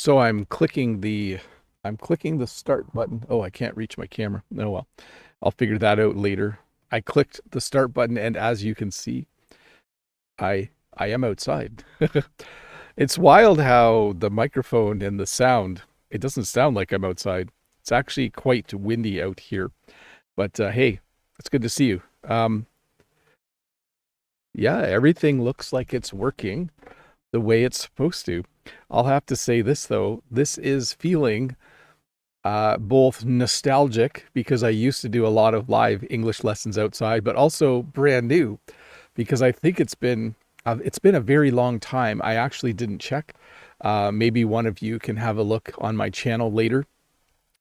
So I'm clicking the start button. Oh, I can't reach my camera. Oh well. I'll figure that out later. I clicked the start button and as you can see, I am outside. It's wild how the microphone and the sound, it doesn't sound like I'm outside. It's actually quite windy out here. But hey, it's good to see you. Yeah, everything looks like it's working the way it's supposed to. I'll have to say this though, this is feeling both nostalgic because I used to do a lot of live English lessons outside, but also brand new because I think it's been a very long time. I actually didn't check. Maybe one of you can have a look on my channel later,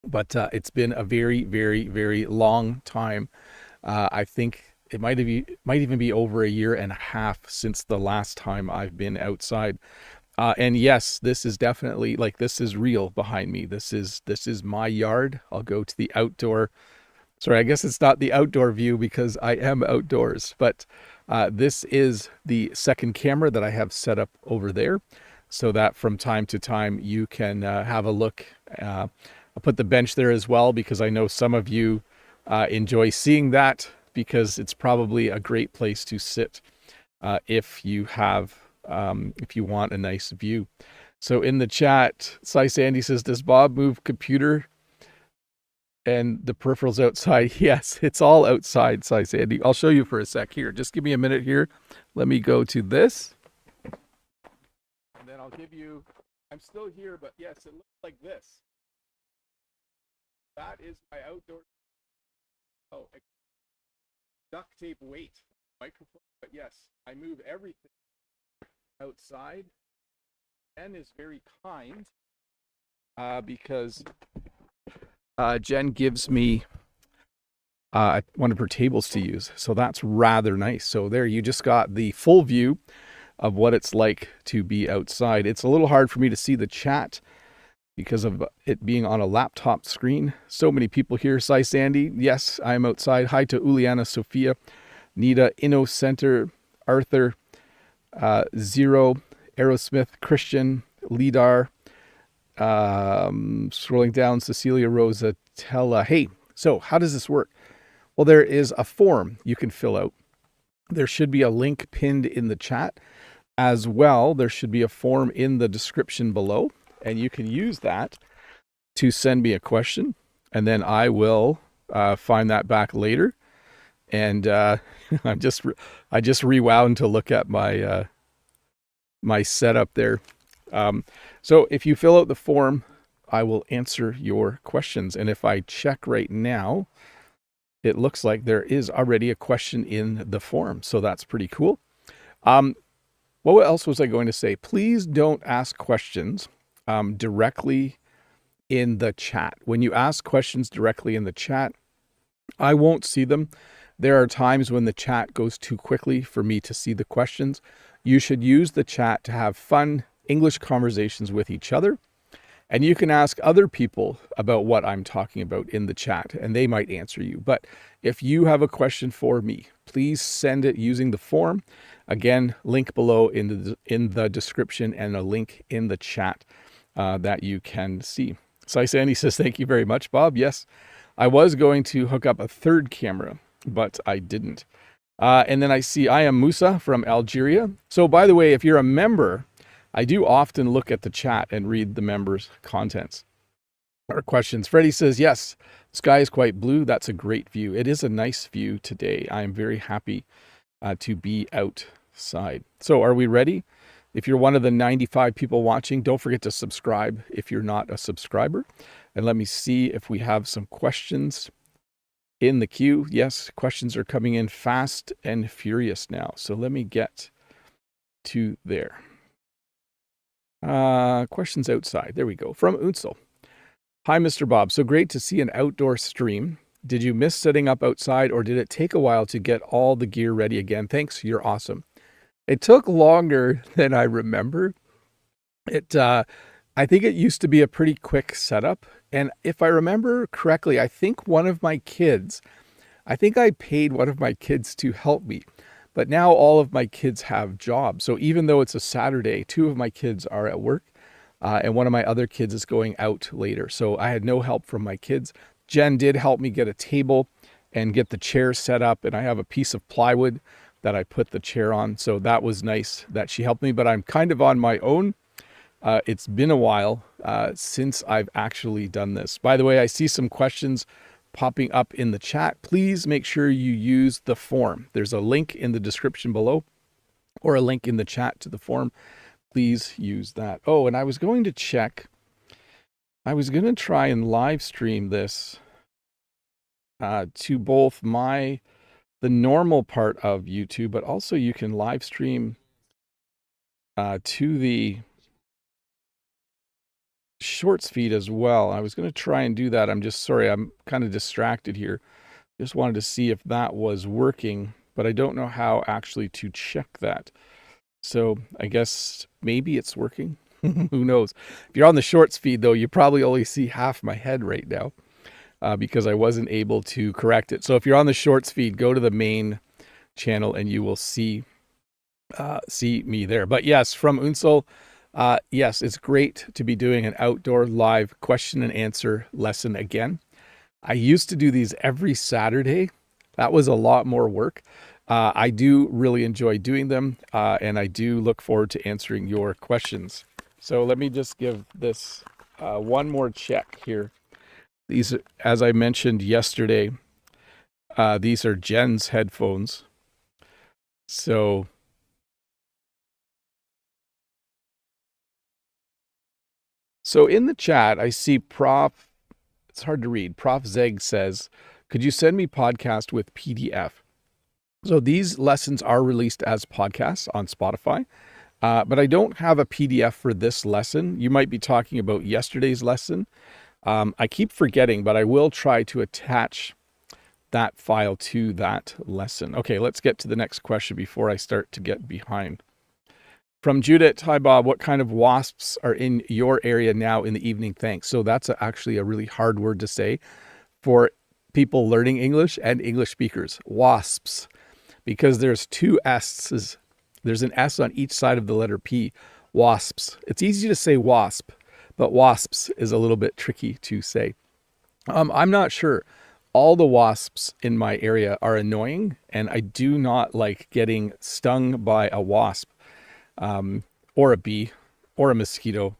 but it's been a very, very, very long time. I think it might even be over a year and a half since the last time I've been outside. And yes, this is definitely like this is real behind me. This is my yard. I'll go to the outdoor. Sorry, I guess it's not the outdoor view because I am outdoors, but this is the second camera that I have set up over there so that from time to time you can have a look. I'll put the bench there as well because I know some of you enjoy seeing that because it's probably a great place to sit if you want a nice view. So in the chat, Cy Sandy says, does Bob move computer and the peripherals outside? Yes, it's all outside, Cy Sandy. I'll show you for a sec here. Just give me a minute here. Let me go to this. And then I'll give you, I'm still here, but yes, it looks like this. That is my outdoor, oh, duct tape weight microphone. But yes, I move everything outside. Jen is very kind because Jen gives me one of her tables to use. So that's rather nice. So there you just got the full view of what it's like to be outside. It's a little hard for me to see the chat because of it being on a laptop screen. So many people here. Cy Sandy, yes, I'm outside. Hi to Uliana, Sophia, Nita, Inno Center, Arthur, Zero, Aerosmith, Christian, Lidar, scrolling down, Cecilia Rosatella. Hey, so how does this work? Well, there is a form you can fill out. There should be a link pinned in the chat as well. There should be a form in the description below, and you can use that to send me a question, and then I will find that back later. And I just rewound to look at my my setup there. So if you fill out the form, I will answer your questions. And if I check right now, it looks like there is already a question in the form. So that's pretty cool. What else was I going to say? Please don't ask questions directly in the chat. When you ask questions directly in the chat, I won't see them. There are times when the chat goes too quickly for me to see the questions. You should use the chat to have fun English conversations with each other. And you can ask other people about what I'm talking about in the chat, and they might answer you. But if you have a question for me, please send it using the form. Again, link below in the description and a link in the chat that you can see. Cy Sandy says, thank you very much, Bob. Yes, I was going to hook up a third camera, but I didn't. And then I see I am Musa from Algeria. So by the way, if you're a member, I do often look at the chat and read the members' contents or questions. Freddie says, yes, the sky is quite blue. That's a great view. It is a nice view today. I am very happy to be outside. So are we ready? If you're one of the 95 people watching, don't forget to subscribe if you're not a subscriber. And let me see if we have some questions in the queue. Yes, questions are coming in fast and furious now. So let me get to there. Questions outside. There we go. From Unsel. Hi, Mr. Bob. So great to see an outdoor stream. Did you miss setting up outside or did it take a while to get all the gear ready again? Thanks. You're awesome. It took longer than I remember. I think it used to be a pretty quick setup. And if I remember correctly, I think I paid one of my kids to help me. But now all of my kids have jobs. So even though it's a Saturday, two of my kids are at work. and one of my other kids is going out later. So I had no help from my kids. Jen did help me get a table and get the chair set up, and I have a piece of plywood that I put the chair on. So that was nice that she helped me, but I'm kind of on my own. It's been a while since I've actually done this. By the way, I see some questions popping up in the chat. Please make sure you use the form. There's a link in the description below or a link in the chat to the form. Please use that. Oh, and I was going to check. I was going to try and live stream this to both the normal part of YouTube, but also you can live stream to the Shorts feed as well. I was going to try and do that. I'm just sorry, I'm kind of distracted here. Just wanted to see if that was working, but I don't know how actually to check that. So I guess maybe it's working. Who knows? If you're on the Shorts feed, though, you probably only see half my head right now because I wasn't able to correct it. So if you're on the Shorts feed, go to the main channel and you will see me there. But yes, from Unsel, yes, it's great to be doing an outdoor live question and answer lesson again. I used to do these every Saturday. That was a lot more work. I do really enjoy doing them, and I do look forward to answering your questions. So let me just give this one more check here. These, as I mentioned yesterday, these are Jen's headphones. So in the chat, I see it's hard to read. Prof Zeg says, could you send me podcast with PDF? So these lessons are released as podcasts on Spotify, but I don't have a PDF for this lesson. You might be talking about yesterday's lesson. I keep forgetting, but I will try to attach that file to that lesson. Okay, let's get to the next question before I start to get behind. From Judith, hi Bob, what kind of wasps are in your area now in the evening? Thanks. So that's actually a really hard word to say for people learning English and English speakers. Wasps, because there's two S's. There's an S on each side of the letter P. Wasps. It's easy to say wasp, but wasps is a little bit tricky to say. I'm not sure. All the wasps in my area are annoying, and I do not like getting stung by a wasp. Or a bee, or a mosquito.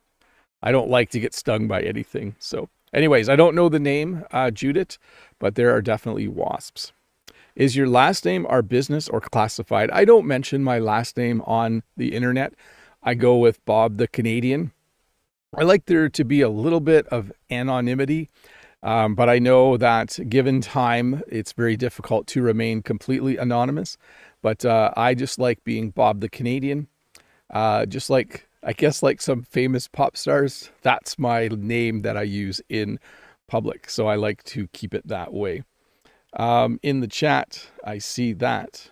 I don't like to get stung by anything. So anyways, I don't know the name, Judith, but there are definitely wasps. Is your last name our business or classified? I don't mention my last name on the internet. I go with Bob the Canadian. I like there to be a little bit of anonymity, but I know that given time, it's very difficult to remain completely anonymous. But I just like being Bob the Canadian. Just like, I guess, like some famous pop stars, that's my name that I use in public. So I like to keep it that way. In the chat, I see that.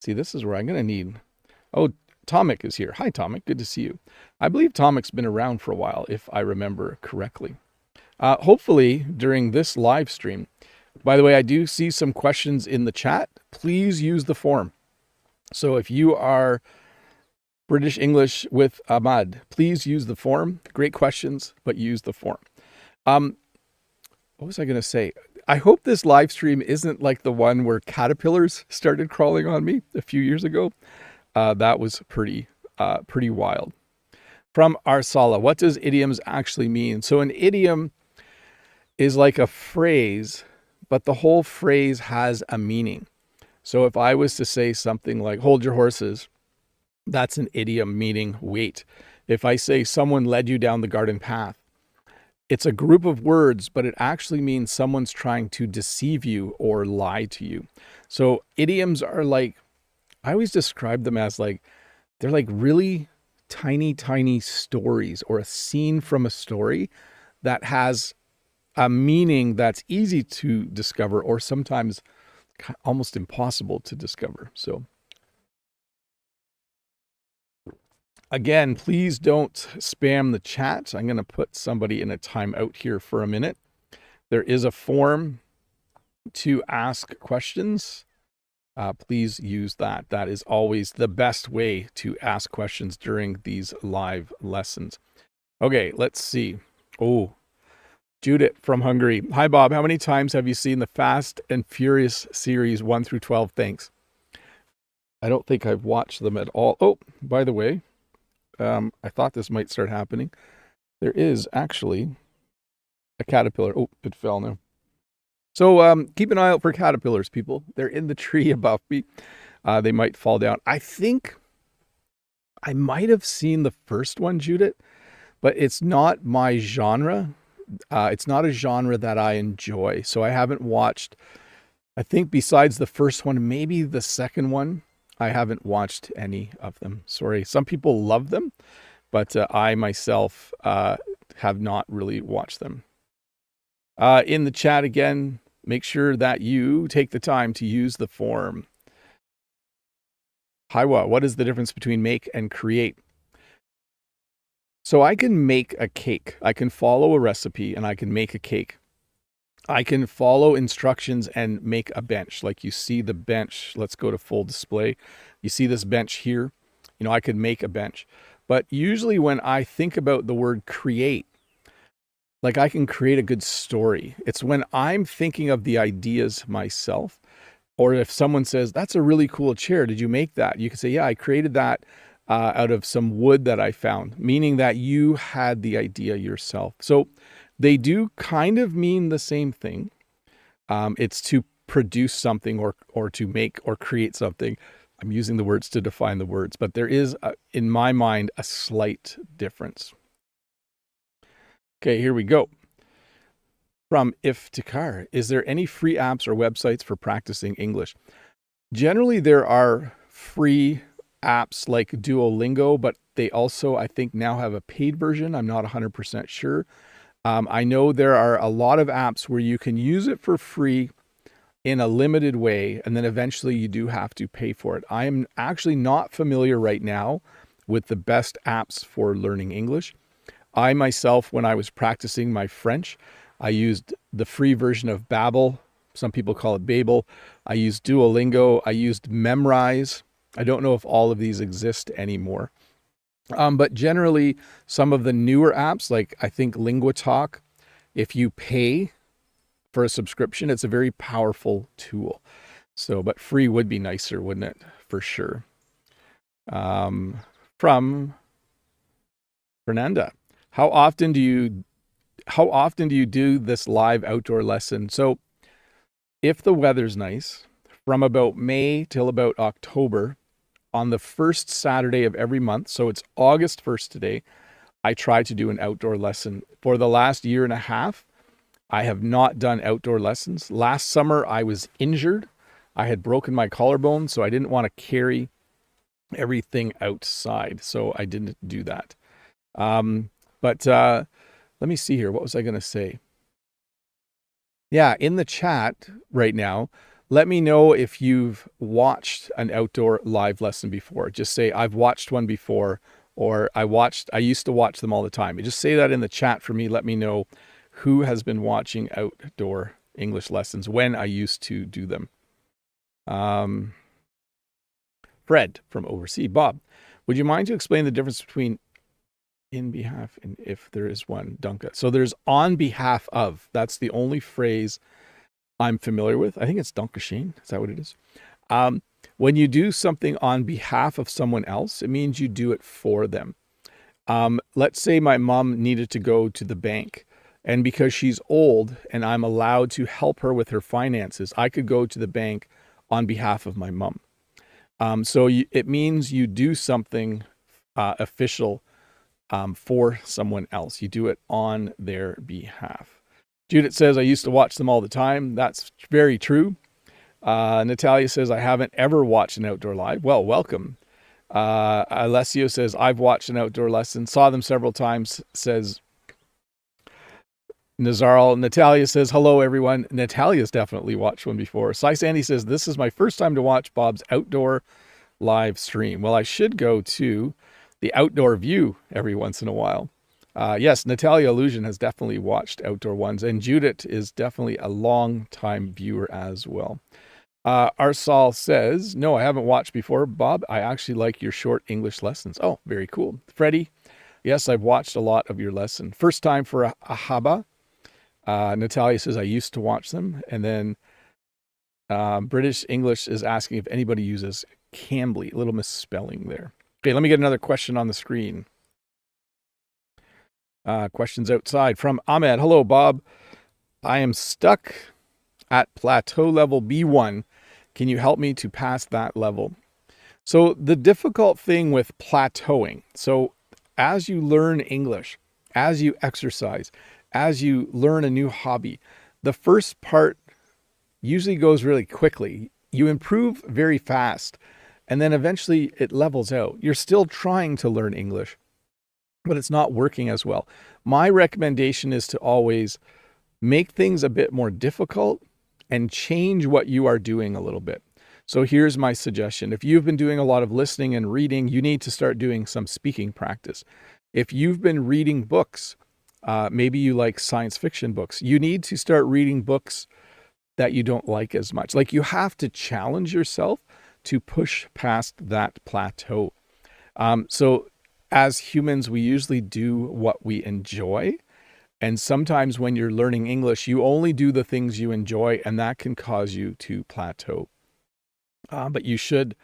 See, this is where I'm going to need. Oh, Tomic is here. Hi, Tomic. Good to see you. I believe Tomic's been around for a while, if I remember correctly. Hopefully, during this live stream, by the way, I do see some questions in the chat. Please use the form. So if you are British English with Ahmad, please use the form. Great questions, but use the form. What was I going to say? I hope this live stream isn't like the one where caterpillars started crawling on me a few years ago. That was pretty wild. From Arsala, what does idioms actually mean? So an idiom is like a phrase, but the whole phrase has a meaning. So if I was to say something like, hold your horses, that's an idiom meaning wait. If I say someone led you down the garden path, it's a group of words, but it actually means someone's trying to deceive you or lie to you. So idioms are like, I always describe them as like, they're like really tiny stories or a scene from a story that has a meaning that's easy to discover or sometimes almost impossible to discover. So again, please don't spam the chat. I'm going to put somebody in a timeout here for a minute. There is a form to ask questions. Please use that. That is always the best way to ask questions during these live lessons. Okay, let's see. Oh, Judith from Hungary. Hi, Bob. How many times have you seen the Fast and Furious series 1 through 12? Thanks. I don't think I've watched them at all. Oh, by the way, I thought this might start happening. There is actually a caterpillar. Oh, it fell now. So keep an eye out for caterpillars, people. They're in the tree above me. They might fall down. I think I might have seen the first one, Judith, but it's not my genre. It's not a genre that I enjoy. So I haven't watched, I think besides the first one, maybe the second one, I haven't watched any of them. Sorry. Some people love them, but I myself have not really watched them. In the chat again, make sure that you take the time to use the form. Hiwa, what is the difference between make and create? So I can make a cake. I can follow a recipe and I can make a cake. I can follow instructions and make a bench. Like you see the bench. Let's go to full display. You see this bench here. You know, I could make a bench. But usually when I think about the word create, like I can create a good story. It's when I'm thinking of the ideas myself, or if someone says, that's a really cool chair, did you make that? You can say, yeah, I created that out of some wood that I found, meaning that you had the idea yourself. So they do kind of mean the same thing. It's to produce something or to make or create something. I'm using the words to define the words, but there is, in my mind, a slight difference. Okay, here we go. From Iftikhar, is there any free apps or websites for practicing English? Generally, there are free apps like Duolingo, but they also, I think, now have a paid version. I'm not 100% sure. I know there are a lot of apps where you can use it for free in a limited way, and then eventually you do have to pay for it. I am actually not familiar right now with the best apps for learning English. I myself, when I was practicing my French, I used the free version of Babbel. Some people call it Babel. I used Duolingo. I used Memrise. I don't know if all of these exist anymore. But generally, some of the newer apps, like I think LinguaTalk, if you pay for a subscription, it's a very powerful tool. So, but free would be nicer, wouldn't it? For sure. From Fernanda, how often do you do this live outdoor lesson? So if the weather's nice, from about May till about October, on the first Saturday of every month, so it's August 1st today, I try to do an outdoor lesson. For the last year and a half, I have not done outdoor lessons. Last summer, I was injured. I had broken my collarbone, so I didn't want to carry everything outside, so I didn't do that. But let me see here. What was I going to say? Yeah, in the chat right now, let me know if you've watched an outdoor live lesson before. Just say, I've watched one before, or I used to watch them all the time. Just say that in the chat for me. Let me know who has been watching outdoor English lessons when I used to do them. Fred from overseas. Bob, would you mind to explain the difference between in behalf and if there is one? Dunka. So there's on behalf of. That's the only phrase I'm familiar with. I think it's Dankeschön. Is that what it is? When you do something on behalf of someone else, it means you do it for them. Let's say my mom needed to go to the bank, and because she's old and I'm allowed to help her with her finances, I could go to the bank on behalf of my mom. So it means you do something official for someone else. You do it on their behalf. Judith says, I used to watch them all the time. That's very true. Natalia says, I haven't ever watched an outdoor live. Well, welcome. Alessio says, I've watched an outdoor lesson, saw them several times, says Nazarl. Natalia says, hello, everyone. Natalia's definitely watched one before. Sai Sandy says, this is my first time to watch Bob's outdoor live stream. Well, I should go to the outdoor view every once in a while. Yes, Natalia Illusion has definitely watched outdoor ones, and Judith is definitely a long-time viewer as well. Arsal says, no, I haven't watched before. Bob, I actually like your short English lessons. Oh, very cool. Freddie, Yes, I've watched a lot of your lesson. First time for Ahaba. Natalia says, I used to watch them. And then British English is asking if anybody uses Cambly. A little misspelling there. Okay, let me get another question on the screen. Questions outside from Ahmed. Hello, Bob. I am stuck at plateau level B1. Can you help me to pass that level? So the difficult thing with plateauing, so as you learn English, as you exercise, as you learn a new hobby, the first part usually goes really quickly. You improve very fast, and then eventually it levels out. You're still trying to learn English, but it's not working as well. My recommendation is to always make things a bit more difficult and change what you are doing a little bit. So here's my suggestion. If you've been doing a lot of listening and reading, you need to start doing some speaking practice. If you've been reading books, maybe you like science fiction books, you need to start reading books that you don't like as much. Like, you have to challenge yourself to push past that plateau. So as humans, we usually do what we enjoy. And sometimes when you're learning English, you only do the things you enjoy, and that can cause you to plateau. But you should,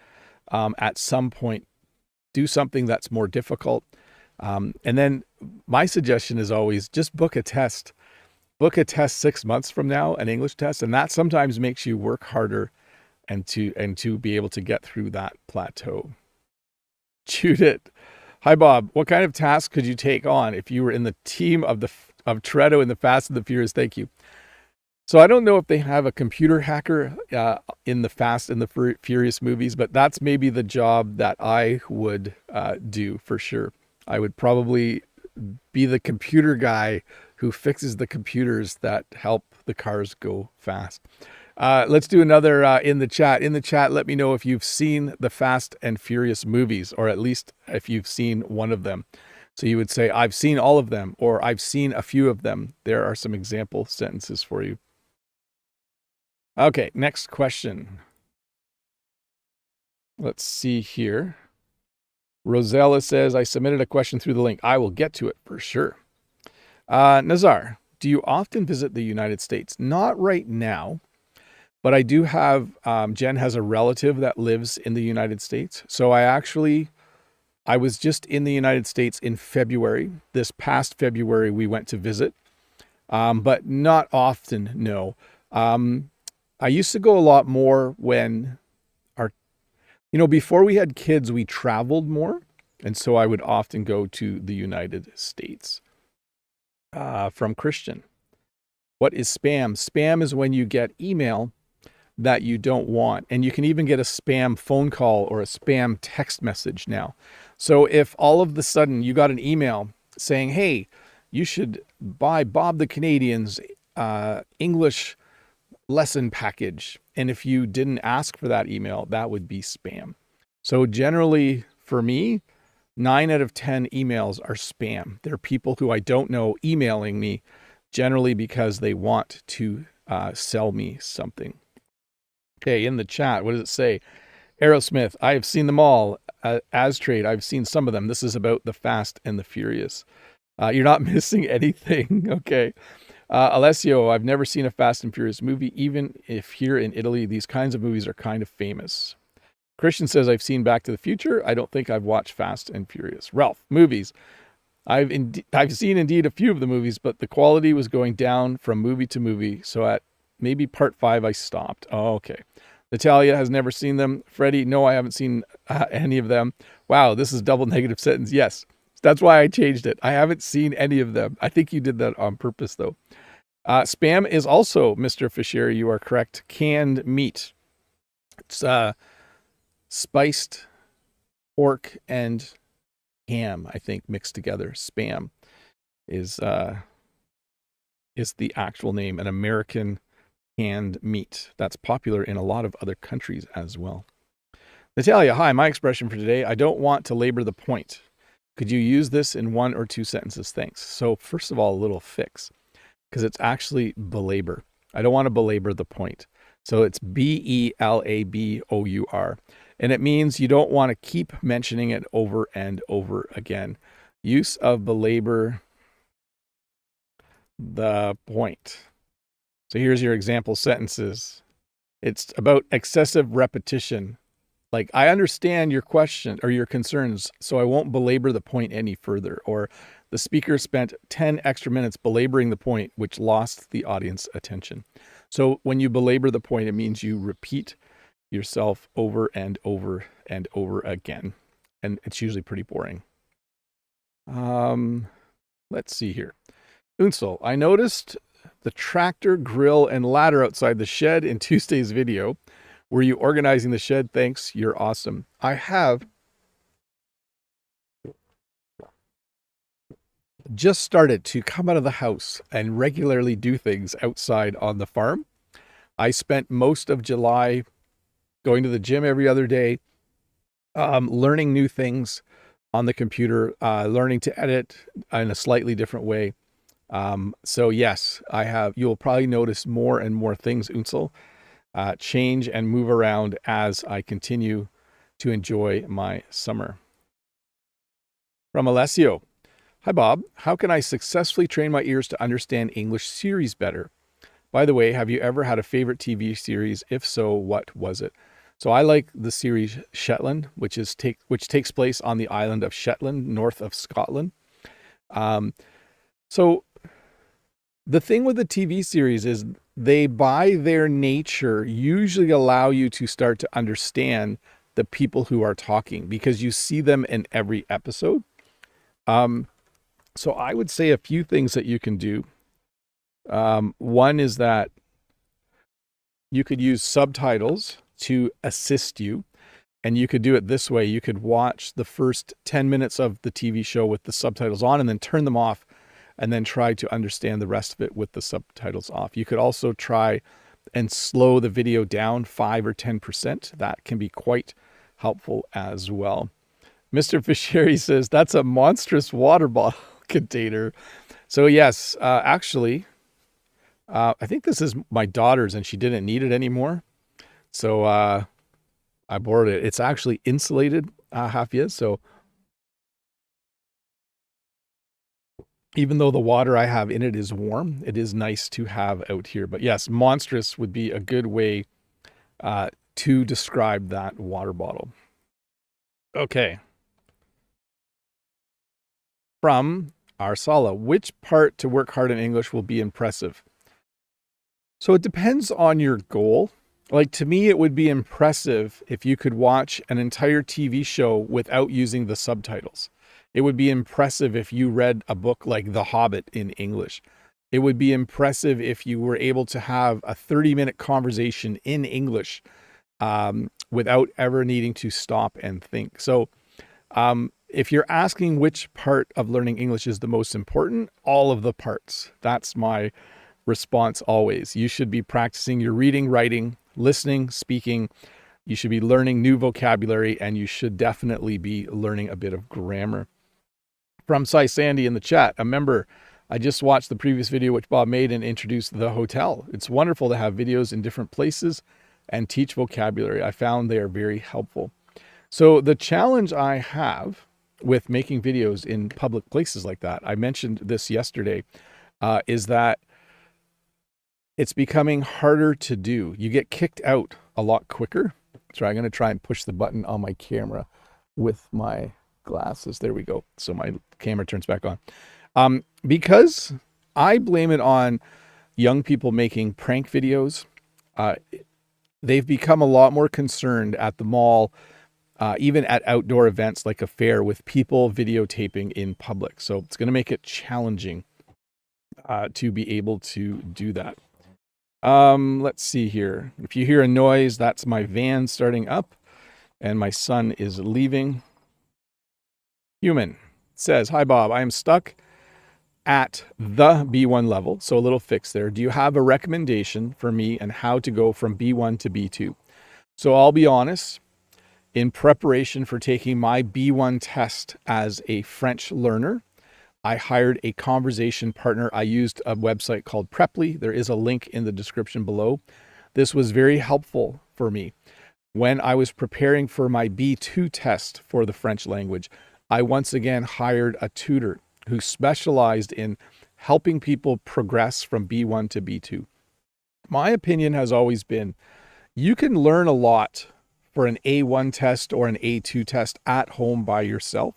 at some point, do something that's more difficult. And then my suggestion is always just book a test. Book a test 6 months from now, an English test, and that sometimes makes you work harder and to be able to get through that plateau. Judith, hi Bob. What kind of task could you take on if you were in the team of Toretto in the Fast and the Furious? Thank you. So I don't know if they have a computer hacker in the Fast and the Furious movies, but that's maybe the job that I would do for sure. I would probably be the computer guy who fixes the computers that help the cars go fast. Let's do another in the chat. In the chat, let me know if you've seen the Fast and Furious movies, or at least if you've seen one of them. So you would say, I've seen all of them, or I've seen a few of them. There are some example sentences for you. Okay, next question. Let's see here. Rosella says, I submitted a question through the link. I will get to it for sure. Nazar, do you often visit the United States? Not right now, but I do have, Jen has a relative that lives in the United States. So I was just in the United States in February. This past February, we went to visit, but not often, no. I used to go a lot more when before we had kids, we traveled more. And so I would often go to the United States. From Christian, what is spam? Spam is when you get email that you don't want. And you can even get a spam phone call or a spam text message now. So if all of a sudden you got an email saying, hey, you should buy Bob the Canadian's English lesson package. And if you didn't ask for that email, that would be spam. So generally for me, 9 out of 10 emails are spam. They're people who I don't know emailing me, generally because they want to sell me something. Okay, in the chat, what does it say? Aerosmith, I have seen them all. As Trade, I've seen some of them. This is about the Fast and the Furious. You're not missing anything. Okay. Alessio, I've never seen a Fast and Furious movie, even if here in Italy, these kinds of movies are kind of famous. Christian says, I've seen Back to the Future. I don't think I've watched Fast and Furious. Ralph, movies. I've seen indeed a few of the movies, but the quality was going down from movie to movie. So at maybe part 5, I stopped. Oh, okay. Natalia has never seen them. Freddie, no, I haven't seen any of them. Wow, this is double negative sentence. Yes, that's why I changed it. I haven't seen any of them. I think you did that on purpose, though. Spam is also, Mr. Fisher, you are correct, canned meat. It's spiced pork and ham, I think, mixed together. Spam is the actual name, an American canned meat that's popular in a lot of other countries as well. Natalia, hi, my expression for today, I don't want to labor the point. Could you use this in 1 or 2 sentences? Thanks. So first of all, a little fix, because it's actually belabor. I don't want to belabor the point. So it's B-E-L-A-B-O-U-R. And it means you don't want to keep mentioning it over and over again. Use of belabor the point. So here's your example sentences. It's about excessive repetition. Like, I understand your question or your concerns, so I won't belabor the point any further. Or the speaker spent 10 extra minutes belaboring the point, which lost the audience attention. So when you belabor the point, it means you repeat yourself over and over and over again. And it's usually pretty boring. Let's see here. Unsel, I noticed the tractor, grill, and ladder outside the shed in Tuesday's video. Were you organizing the shed? Thanks. You're awesome. I have just started to come out of the house and regularly do things outside on the farm. I spent most of July going to the gym every other day, learning new things on the computer, learning to edit in a slightly different way. So yes, I have. You'll probably notice more and more things, Unsel, change and move around as I continue to enjoy my summer. From Alessio. Hi, Bob. How can I successfully train my ears to understand English series better? By the way, have you ever had a favorite TV series? If so, what was it? So I like the series Shetland, which takes place on the island of Shetland, north of Scotland. So the thing with the TV series is they, by their nature, usually allow you to start to understand the people who are talking because you see them in every episode. So I would say a few things that you can do. One is that you could use subtitles to assist you. And you could do it this way. You could watch the first 10 minutes of the TV show with the subtitles on and then turn them off and then try to understand the rest of it with the subtitles off. You could also try and slow the video down 5 or 10%. That can be quite helpful as well. Mr. Fischeri says, that's a monstrous water bottle container. So yes, actually, I think this is my daughter's and she didn't need it anymore. So I borrowed it. It's actually insulated, Hafia. So even though the water I have in it is warm, it is nice to have out here. But yes, monstrous would be a good way to describe that water bottle. Okay. From Arsala, which part to work hard in English will be impressive? So it depends on your goal. Like, to me, it would be impressive if you could watch an entire TV show without using the subtitles. It would be impressive if you read a book like The Hobbit in English. It would be impressive if you were able to have a 30-minute conversation in English without ever needing to stop and think. So if you're asking which part of learning English is the most important, all of the parts. That's my response always. You should be practicing your reading, writing, listening, speaking. You should be learning new vocabulary, and you should definitely be learning a bit of grammar. From Cy Sandy in the chat, a member, I just watched the previous video which Bob made and introduced the hotel. It's wonderful to have videos in different places and teach vocabulary. I found they are very helpful. So the challenge I have with making videos in public places like that, I mentioned this yesterday, is that it's becoming harder to do. You get kicked out a lot quicker. So I'm going to try and push the button on my camera with my glasses. There we go. So my camera turns back on. Because I blame it on young people making prank videos. They've become a lot more concerned at the mall, even at outdoor events like a fair, with people videotaping in public. So it's going to make it challenging to be able to do that. Let's see here. If you hear a noise, that's my van starting up and my son is leaving. Human says, hi, Bob, I am stuck at the B1 level. So a little fix there. Do you have a recommendation for me and how to go from B1 to B2? So I'll be honest, in preparation for taking my B1 test as a French learner, I hired a conversation partner. I used a website called Preply. There is a link in the description below. This was very helpful for me. When I was preparing for my B2 test for the French language, I once again hired a tutor who specialized in helping people progress from B1 to B2. My opinion has always been you can learn a lot for an A1 test or an A2 test at home by yourself.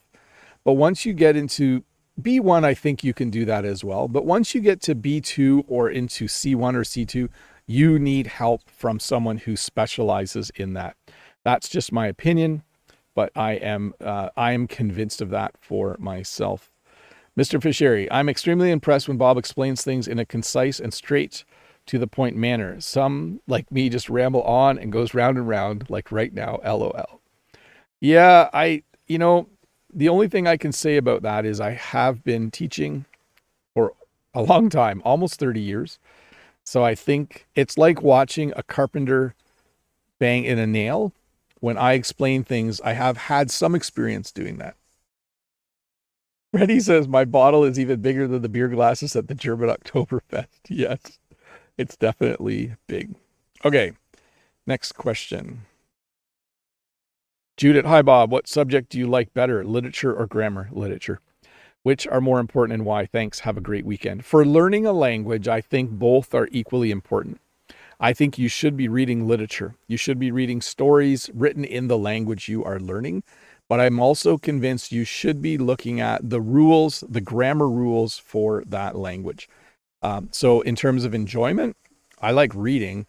But once you get into B1, I think you can do that as well. But once you get to B2 or into C1 or C2, you need help from someone who specializes in that. That's just my opinion, but I am convinced of that for myself. Mr. Fisheri, I'm extremely impressed when Bob explains things in a concise and straight to the point manner. Some, like me, just ramble on and goes round and round, like right now, LOL. Yeah, the only thing I can say about that is I have been teaching for a long time, almost 30 years. So I think it's like watching a carpenter bang in a nail. When I explain things, I have had some experience doing that. Freddie says, my bottle is even bigger than the beer glasses at the German Oktoberfest. Yes, it's definitely big. Okay, next question. Judith, hi Bob, what subject do you like better, literature or grammar? Literature. Which are more important and why? Thanks, have a great weekend. For learning a language, I think both are equally important. I think you should be reading literature. You should be reading stories written in the language you are learning. But I'm also convinced you should be looking at the rules, the grammar rules for that language. So in terms of enjoyment, I like reading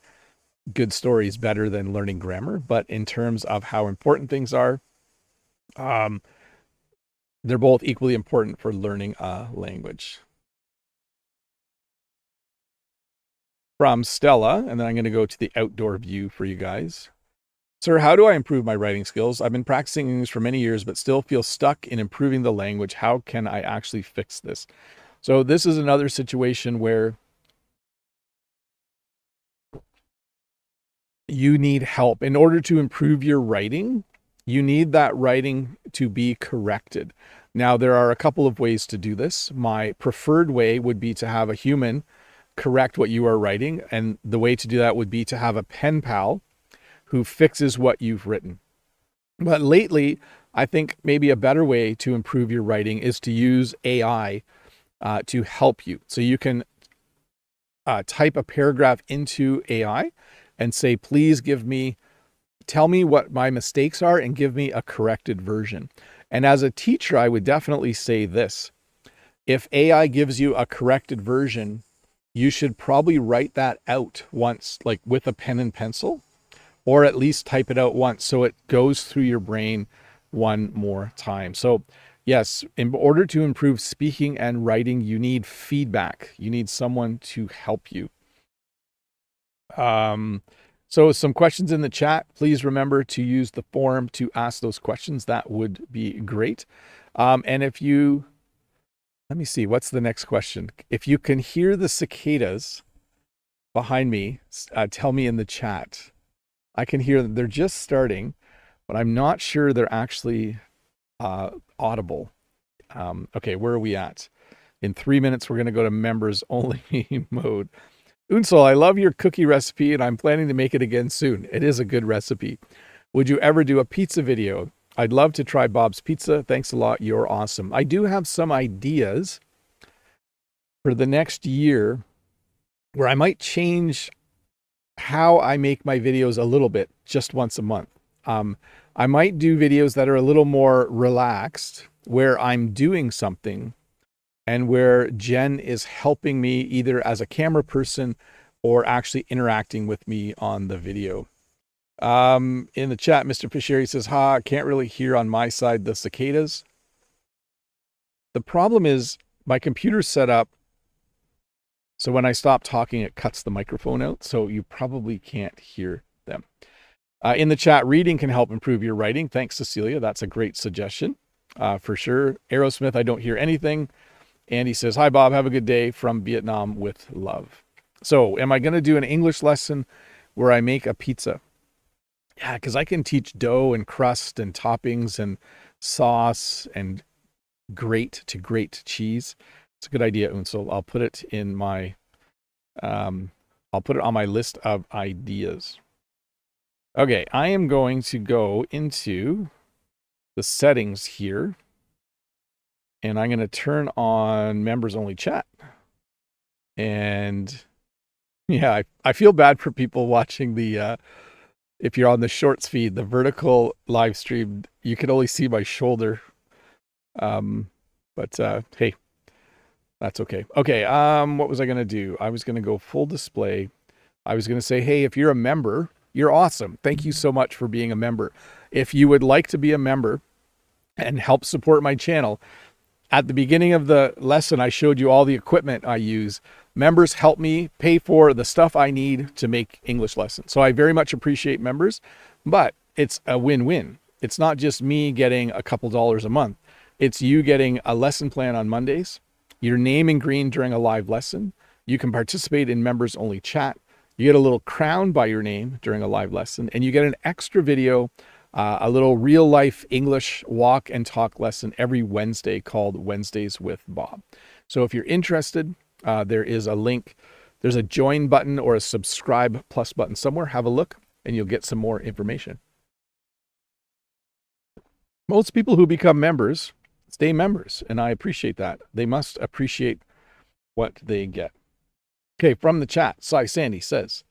good stories better than learning grammar. But in terms of how important things are, they're both equally important for learning a language. From Stella, and then I'm going to go to the outdoor view for you guys. Sir, how do I improve my writing skills? I've been practicing English for many years, but still feel stuck in improving the language. How can I actually fix this? So this is another situation where you need help. In order to improve your writing, you need that writing to be corrected. Now, there are a couple of ways to do this. My preferred way would be to have a human correct what you are writing. And the way to do that would be to have a pen pal who fixes what you've written. But lately, I think maybe a better way to improve your writing is to use AI to help you. So you can type a paragraph into AI and say, please tell me what my mistakes are and give me a corrected version. And as a teacher, I would definitely say this. If AI gives you a corrected version, you should probably write that out once, like with a pen and pencil, or at least type it out once so it goes through your brain one more time. So yes, in order to improve speaking and writing, you need feedback. You need someone to help you. So some questions in the chat. Please remember to use the form to ask those questions. That would be great. And if you, let me see, what's the next question? If you can hear the cicadas behind me, tell me in the chat. I can hear them. They're just starting, but I'm not sure they're actually audible. Okay, where are we at? In 3 minutes, we're going to go to members only mode. Unsol, I love your cookie recipe and I'm planning to make it again soon. It is a good recipe. Would you ever do a pizza video? I'd love to try Bob's Pizza. Thanks a lot. You're awesome. I do have some ideas for the next year where I might change how I make my videos a little bit, just once a month. I might do videos that are a little more relaxed, where I'm doing something and where Jen is helping me either as a camera person or actually interacting with me on the video. In the chat, Mr. Fisheri says, I can't really hear on my side the cicadas. The problem is my computer's set up so when I stop talking, it cuts the microphone out, so you probably can't hear them. In the chat, reading can help improve your writing. Thanks, Cecilia. That's a great suggestion, for sure. Aerosmith, I don't hear anything. Andy says, hi, Bob. Have a good day from Vietnam with love. So am I going to do an English lesson where I make a pizza? Yeah, because I can teach dough and crust and toppings and sauce and grate to grate cheese. It's a good idea, Unsel. I'll put it in my, I'll put it on my list of ideas. Okay, I am going to go into the settings here. And I'm going to turn on members only chat. And yeah, I feel bad for people watching the, if you're on the shorts feed, the vertical live stream, you can only see my shoulder. But hey, that's okay. Okay, what was I going to do? I was going to go full display. I was going to say, hey, if you're a member, you're awesome. Thank you so much for being a member. If you would like to be a member and help support my channel, at the beginning of the lesson, I showed you all the equipment I use. Members help me pay for the stuff I need to make English lessons. So I very much appreciate members, but it's a win-win. It's not just me getting a couple dollars a month. It's you getting a lesson plan on Mondays, your name in green during a live lesson. You can participate in members only chat. You get a little crown by your name during a live lesson, and you get an extra video, a little real life English walk and talk lesson every Wednesday called Wednesdays with Bob. So if you're interested, there is a link. There's a join button or a subscribe plus button somewhere. Have a look and you'll get some more information. Most people who become members stay members, and I appreciate that. They must appreciate what they get. Okay, from the chat, Cy Sandy says,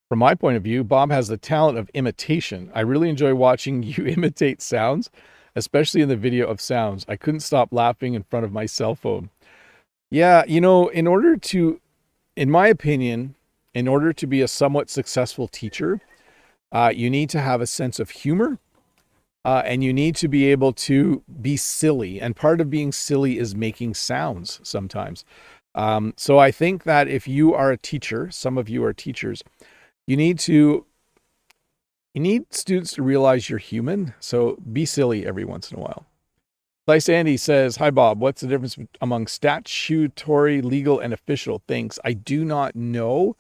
from my point of view, Bob has the talent of imitation. I really enjoy watching you imitate sounds, especially in the video of sounds. I couldn't stop laughing in front of my cell phone. Yeah, you know, in my opinion, in order to be a somewhat successful teacher, you need to have a sense of humor, and you need to be able to be silly. And part of being silly is making sounds sometimes. So I think that if you are a teacher, some of you are teachers, you need students to realize you're human. So be silly every once in a while. Slice Andy says, hi, Bob. What's the difference among statutory, legal, and official things? I do not know,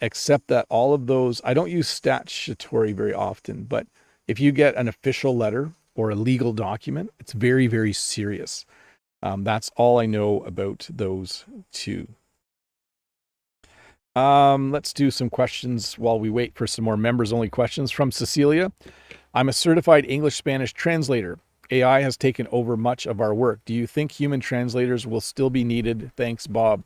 except that all of those, I don't use statutory very often, but if you get an official letter or a legal document, it's very, very serious. That's all I know about those two. Let's do some questions while we wait for some more members only questions from Cecilia. I'm a certified English-Spanish translator. AI has taken over much of our work. Do you think human translators will still be needed? Thanks, Bob.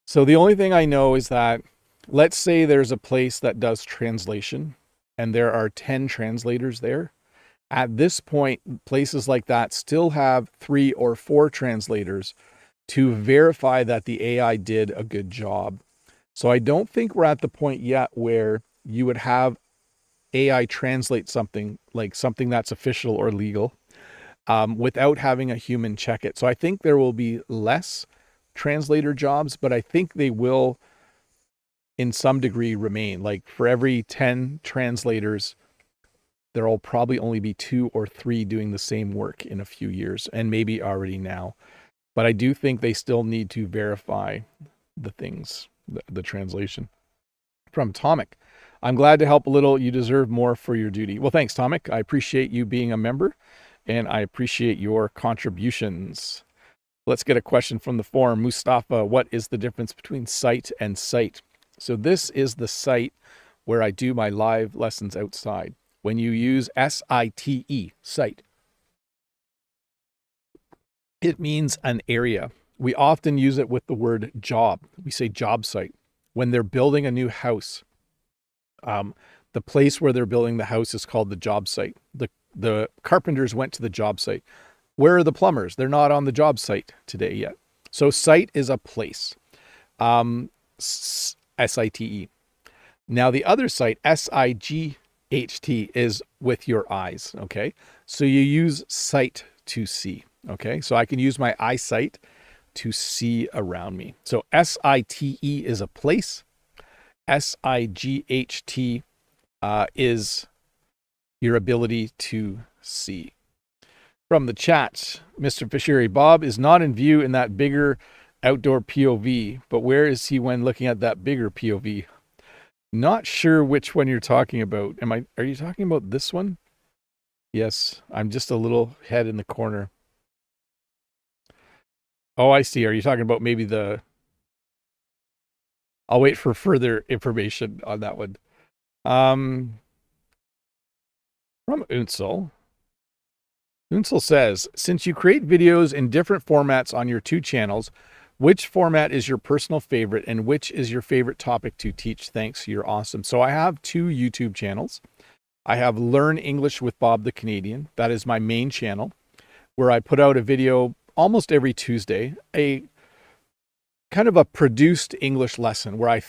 So the only thing I know is that, let's say there's a place that does translation and there are 10 translators there. At this point, places like that still have 3 or 4 translators to verify that the AI did a good job. So I don't think we're at the point yet where you would have AI translate something like something that's official or legal without having a human check it. So I think there will be less translator jobs, but I think they will in some degree remain. Like for every 10 translators, there will probably only be 2 or 3 doing the same work in a few years, and maybe already now. But I do think they still need to verify the things, the translation. From Tomic, I'm glad to help a little. You deserve more for your duty. Well, thanks, Tomic. I appreciate you being a member, and I appreciate your contributions. Let's get a question from the forum. Mustafa, what is the difference between site and site? So this is the site where I do my live lessons outside. When you use S-I-T-E, site, it means an area. We often use it with the word job. We say job site. When they're building a new house, the place where they're building the house is called the job site. The carpenters went to the job site. Where are the plumbers? They're not on the job site today yet. So site is a place, S-I-T-E. Now the other site, S-I-G-H-T, is with your eyes, okay? So you use sight to see, okay? So I can use my eyesight to see around me. So S-I-T-E is a place. S-I-G-H-T is your ability to see. From the chat, Mr. Fisheri, Bob is not in view in that bigger outdoor POV, but where is he when looking at that bigger POV? Not sure which one you're talking about. Are you talking about this one? Yes, I'm just a little head in the corner. Oh, I see. Are you talking about maybe I'll wait for further information on that one. From Unsel. Unsel says, since you create videos in different formats on your two channels, which format is your personal favorite and which is your favorite topic to teach? Thanks, you're awesome. So I have two YouTube channels. I have Learn English with Bob the Canadian. That is my main channel where I put out a video almost every Tuesday, a kind of a produced English lesson where I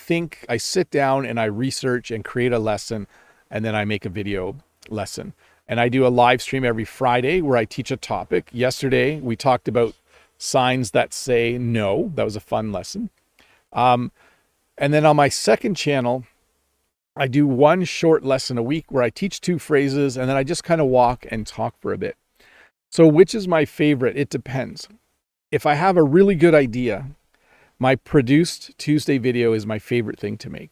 sit down and I research and create a lesson, and then I make a video lesson. And I do a live stream every Friday where I teach a topic. Yesterday, we talked about signs that say no. That was a fun lesson. And then on my second channel, I do one short lesson a week where I teach two phrases and then I just kind of walk and talk for a bit. So which is my favorite? It depends. If I have a really good idea, my produced Tuesday video is my favorite thing to make.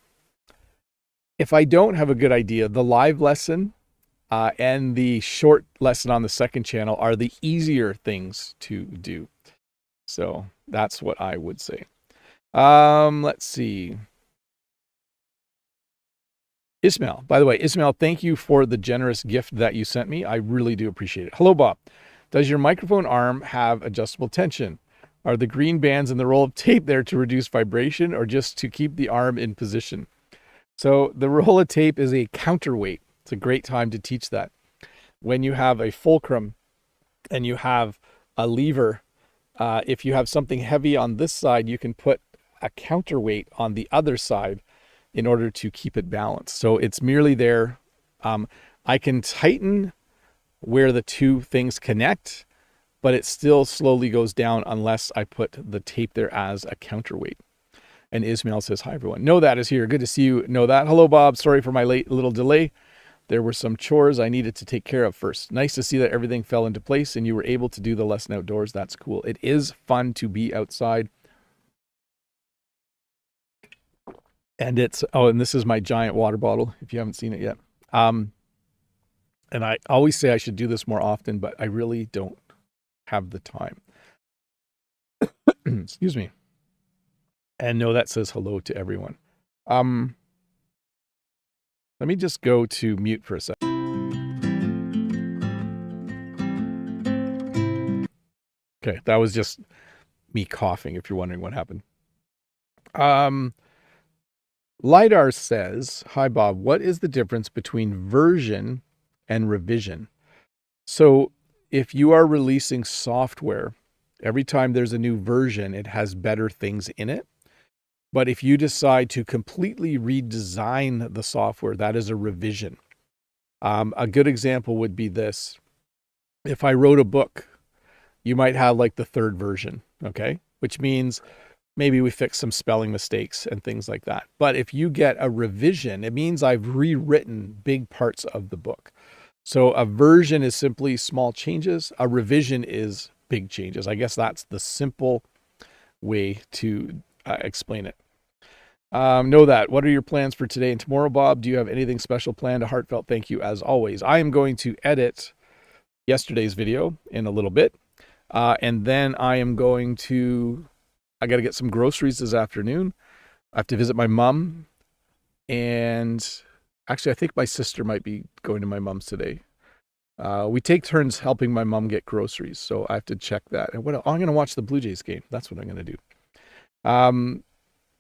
If I don't have a good idea, the live lesson and the short lesson on the second channel are the easier things to do. So that's what I would say. Let's see. Ismail, by the way, Ismail, thank you for the generous gift that you sent me. I really do appreciate it. Hello, Bob. Does your microphone arm have adjustable tension? Are the green bands and the roll of tape there to reduce vibration or just to keep the arm in position? So the roll of tape is a counterweight. It's a great time to teach that. When you have a fulcrum and you have a lever, if you have something heavy on this side, you can put a counterweight on the other side in order to keep it balanced. So it's merely there. I can tighten where the two things connect, but it still slowly goes down unless I put the tape there as a counterweight. And Ismail says, hi, everyone. Know That is here. Good to see you. Know That. Hello, Bob. Sorry for my late little delay. There were some chores I needed to take care of first. Nice to see that everything fell into place and you were able to do the lesson outdoors. That's cool. It is fun to be outside. And and this is my giant water bottle, if you haven't seen it yet. And I always say I should do this more often, but I really don't have the time. Excuse me. And no, that says hello to everyone. Let me just go to mute for a second. Okay, that was just me coughing, if you're wondering what happened. LiDAR says, hi, Bob, what is the difference between version and revision? So if you are releasing software, every time there's a new version, it has better things in it. But if you decide to completely redesign the software, that is a revision. A good example would be this. If I wrote a book, you might have like the third version, okay? Which means maybe we fix some spelling mistakes and things like that. But if you get a revision, it means I've rewritten big parts of the book. So a version is simply small changes. A revision is big changes. I guess that's the simple way to explain it. Know That. What are your plans for today and tomorrow, Bob? Do you have anything special planned? A heartfelt thank you as always. I am going to edit yesterday's video in a little bit. And then I got to get some groceries this afternoon. I have to visit my mom. And actually, I think my sister might be going to my mom's today. We take turns helping my mom get groceries. So I have to check that. And I'm going to watch the Blue Jays game. That's what I'm going to do.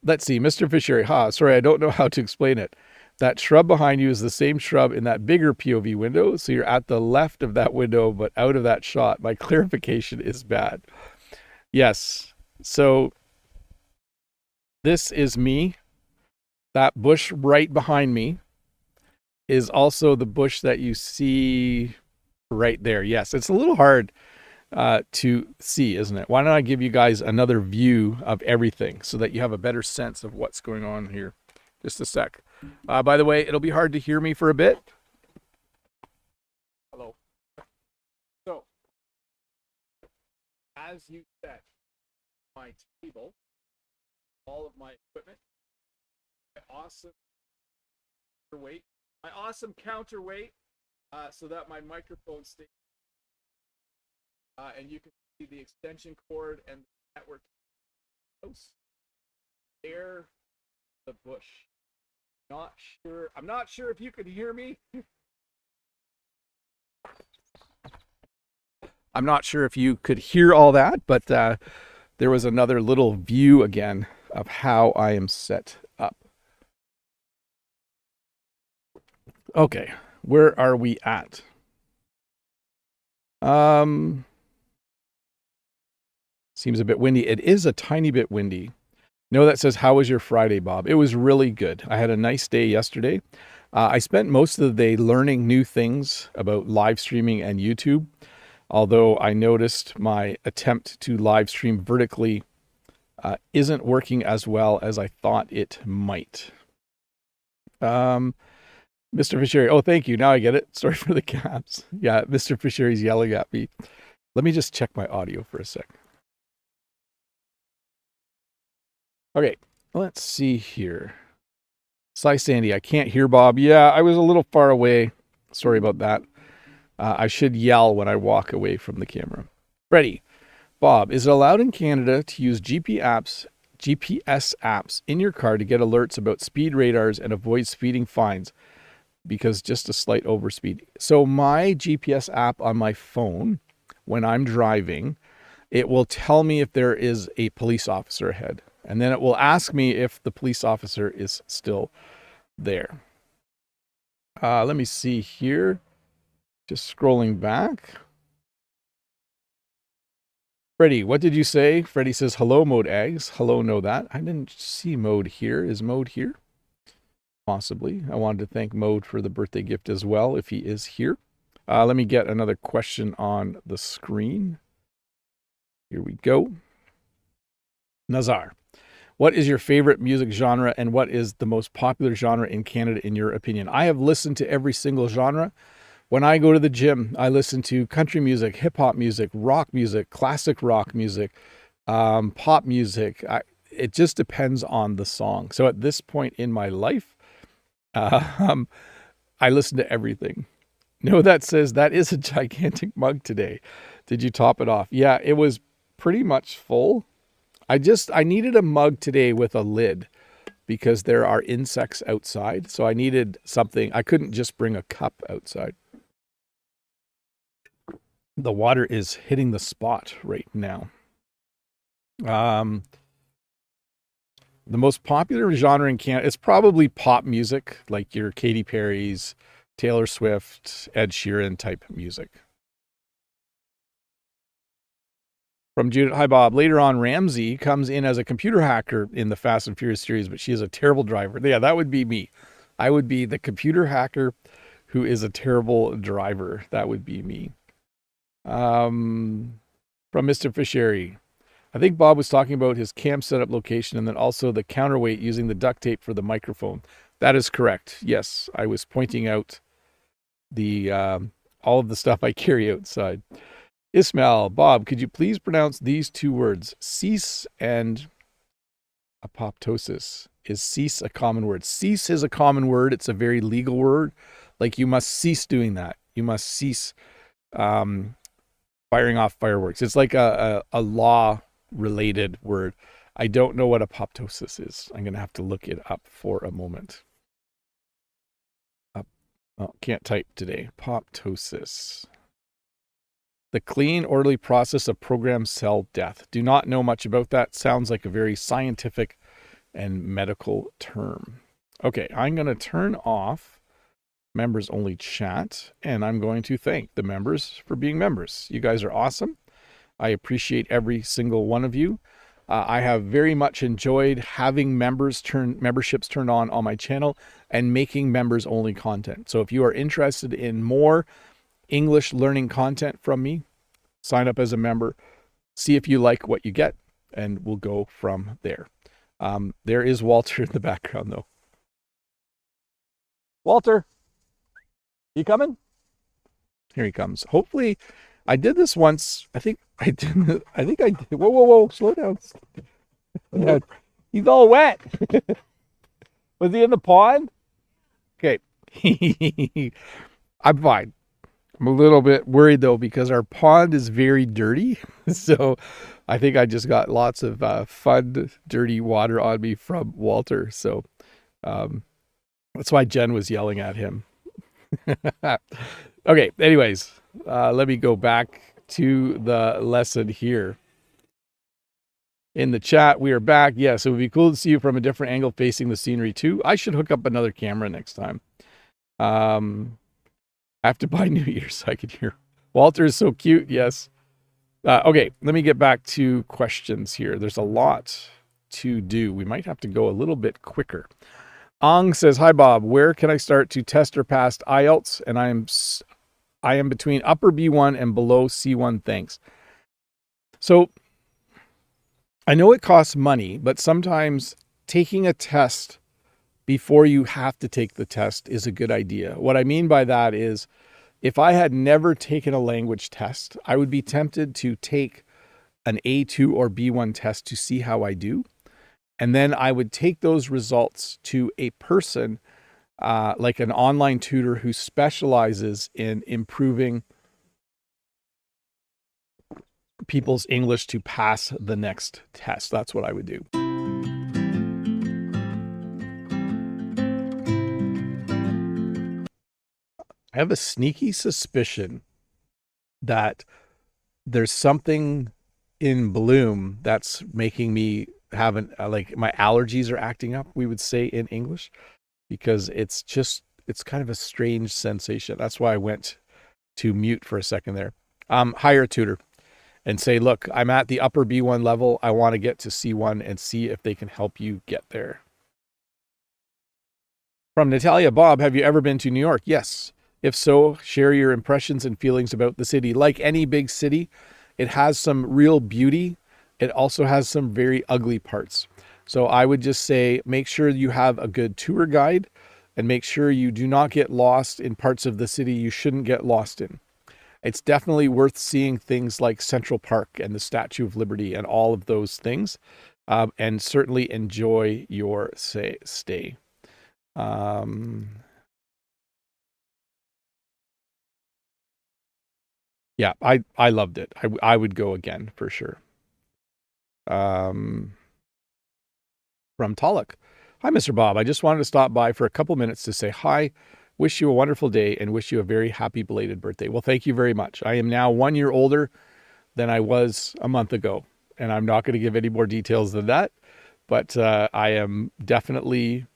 Let's see. Mr. Fisher. Sorry, I don't know how to explain it. That shrub behind you is the same shrub in that bigger POV window. So you're at the left of that window, but out of that shot. My clarification is bad. Yes. So this is me. That bush right behind me is also the bush that you see right there. Yes, it's a little hard to see, isn't it? Why don't I give you guys another view of everything so that you have a better sense of what's going on here? Just a sec. By the way, it'll be hard to hear me for a bit. Hello. So, as you said, my table, all of my equipment, my awesome counterweight, so that my microphone stays. And you can see the extension cord and the network house. There, the bush. I'm not sure if you can hear me. I'm not sure if you could hear all that, but there was another little view again of how I am set up. Okay, where are we at? Seems a bit windy. It is a tiny bit windy. No, that says, how was your Friday, Bob? It was really good. I had a nice day yesterday. I spent most of the day learning new things about live streaming and YouTube, although I noticed my attempt to live stream vertically isn't working as well as I thought it might. Mr. Fisher, oh, thank you. Now I get it. Sorry for the caps. Yeah, Mr. Fisher is yelling at me. Let me just check my audio for a sec. Okay, let's see here. Cy Sandy, I can't hear Bob. Yeah, I was a little far away. Sorry about that. I should yell when I walk away from the camera. Ready. Bob, is it allowed in Canada to use GPS apps in your car to get alerts about speed radars and avoid speeding fines because just a slight overspeed? So my GPS app on my phone, when I'm driving, it will tell me if there is a police officer ahead. And then it will ask me if the police officer is still there. Let me see here. Just scrolling back. Freddie, what did you say? Freddie says, hello, Mode Eggs. Hello, know that. I didn't see Mode here. Is Mode here? Possibly. I wanted to thank Mode for the birthday gift as well, if he is here. Let me get another question on the screen. Here we go. Nazar. What is your favorite music genre and what is the most popular genre in Canada in your opinion? I have listened to every single genre. When I go to the gym, I listen to country music, hip-hop music, rock music, classic rock music, pop music. It just depends on the song. So at this point in my life, I listen to everything. No, that says that is a gigantic mug today. Did you top it off? Yeah, it was pretty much full. I needed a mug today with a lid because there are insects outside. So I needed something. I couldn't just bring a cup outside. The water is hitting the spot right now. The most popular genre in Canada is probably pop music, like your Katy Perry's, Taylor Swift, Ed Sheeran type music. From Judith, hi Bob. Later on, Ramsey comes in as a computer hacker in the Fast and Furious series, but she is a terrible driver. Yeah, that would be me. I would be the computer hacker who is a terrible driver. That would be me. From Mr. Fishery. I think Bob was talking about his cam setup location and then also the counterweight using the duct tape for the microphone. That is correct. Yes, I was pointing out the all of the stuff I carry outside. Ismail, Bob, could you please pronounce these two words, cease and apoptosis? Is cease a common word? Cease is a common word. It's a very legal word. Like you must cease doing that. You must cease firing off fireworks. It's like a law-related word. I don't know what apoptosis is. I'm going to have to look it up for a moment. Oh, can't type today. Apoptosis. The clean, orderly process of programmed cell death. Do not know much about that. Sounds like a very scientific and medical term. Okay, I'm going to turn off members only chat, and I'm going to thank the members for being members. You guys are awesome. I appreciate every single one of you. I have very much enjoyed having memberships turned on my channel and making members only content. So if you are interested in more English learning content from me, sign up as a member, see if you like what you get, and we'll go from there. There is Walter in the background though. Walter, you coming? Here he comes. Hopefully, I did this once. I think I did. Whoa, slow down. Yeah, he's all wet. Was he in the pond? Okay. I'm fine. I'm a little bit worried though because our pond is very dirty. So I think I just got lots of fun, dirty water on me from Walter. So that's why Jen was yelling at him. Okay, anyways, let me go back to the lesson here. In the chat, we are back. Yes, it would be cool to see you from a different angle facing the scenery too. I should hook up another camera next time. I have to buy New Year's so I could hear. Walter is so cute. Yes. Okay, let me get back to questions here. There's a lot to do. We might have to go a little bit quicker. Ong says, "Hi Bob, where can I start to test or pass IELTS? And I am between upper B1 and below C1, thanks." So I know it costs money, but sometimes taking a test before you have to take the test is a good idea. What I mean by that is, if I had never taken a language test, I would be tempted to take an A2 or B1 test to see how I do. And then I would take those results to a person, like an online tutor who specializes in improving people's English to pass the next test. That's what I would do. I have a sneaky suspicion that there's something in bloom that's making me have like my allergies are acting up, we would say in English, because it's kind of a strange sensation. That's why I went to mute for a second there. Hire a tutor and say, look, I'm at the upper B1 level. I want to get to C1 and see if they can help you get there. From Natalia, Bob, have you ever been to New York? Yes. If so, share your impressions and feelings about the city. Like any big city, it has some real beauty. It also has some very ugly parts. So I would just say, make sure you have a good tour guide and make sure you do not get lost in parts of the city you shouldn't get lost in. It's definitely worth seeing things like Central Park and the Statue of Liberty and all of those things, and certainly enjoy your stay. Yeah, I loved it. I would go again for sure. From Taluk. Hi, Mr. Bob. I just wanted to stop by for a couple minutes to say hi, wish you a wonderful day, and wish you a very happy belated birthday. Well, thank you very much. I am now 1 year older than I was a month ago, and I'm not going to give any more details than that, but I am definitely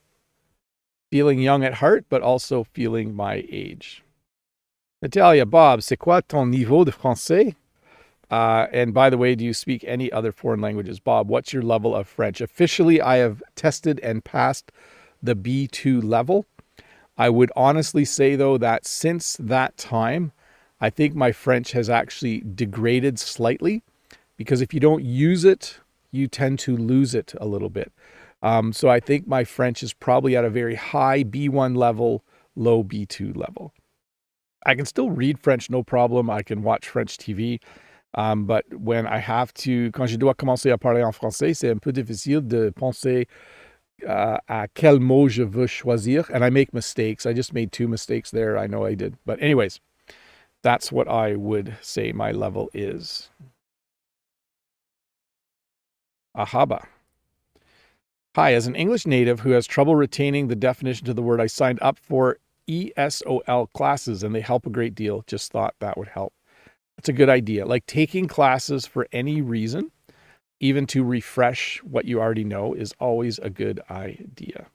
feeling young at heart, but also feeling my age. Natalia, Bob, c'est quoi ton niveau de français? And by the way, do you speak any other foreign languages? Bob, what's your level of French? Officially, I have tested and passed the B2 level. I would honestly say, though, that since that time, I think my French has actually degraded slightly, because if you don't use it, you tend to lose it a little bit. So I think my French is probably at a very high B1 level, low B2 level. I can still read French, no problem. I can watch French TV. But when I have to, quand je dois commencer à parler en français, c'est un peu difficile de penser à quel mot je veux choisir. And I make mistakes. I just made 2 mistakes there. I know I did. But anyways, that's what I would say my level is. Ahaba. Hi, as an English native who has trouble retaining the definition to the word, I signed up for ESOL classes and they help a great deal. Just thought that would help. It's a good idea. Like taking classes for any reason, even to refresh what you already know, is always a good idea.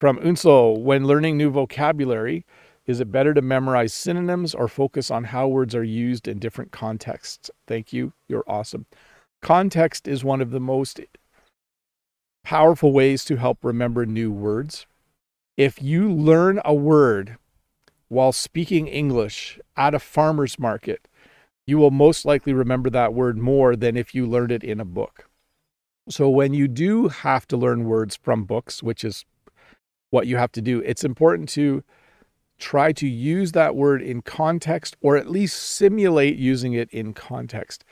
From Unso, when learning new vocabulary, is it better to memorize synonyms or focus on how words are used in different contexts? Thank you. You're awesome. Context is one of the most powerful ways to help remember new words. If you learn a word while speaking English at a farmer's market, you will most likely remember that word more than if you learned it in a book. So when you do have to learn words from books, which is what you have to do, it's important to try to use that word in context, or at least simulate using it in context.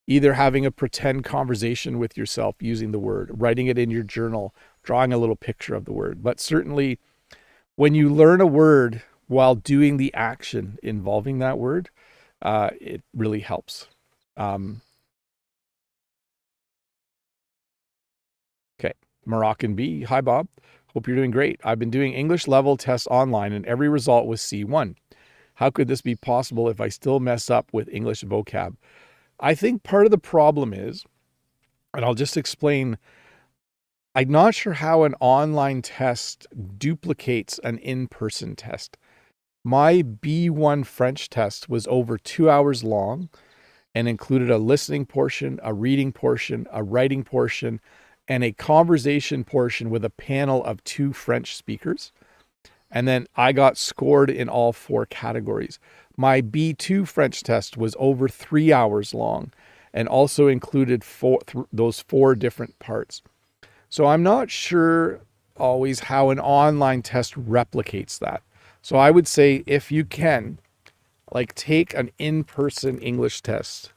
Either having a pretend conversation with yourself using the word, writing it in your journal, drawing a little picture of the word. But certainly when you learn a word while doing the action involving that word, it really helps. Okay, Moroccan B. Hi, Bob. Hope you're doing great. I've been doing English level tests online and every result was C1. How could this be possible if I still mess up with English vocab? I think part of the problem is, and I'll just explain, I'm not sure how an online test duplicates an in-person test. My B1 French test was over 2 hours long and included a listening portion, a reading portion, a writing portion, and a conversation portion with a panel of 2 French speakers. And then I got scored in all 4 categories. My B2 French test was over 3 hours long and also included those 4 different parts. So I'm not sure always how an online test replicates that. So I would say if you can, like, take an in-person English test,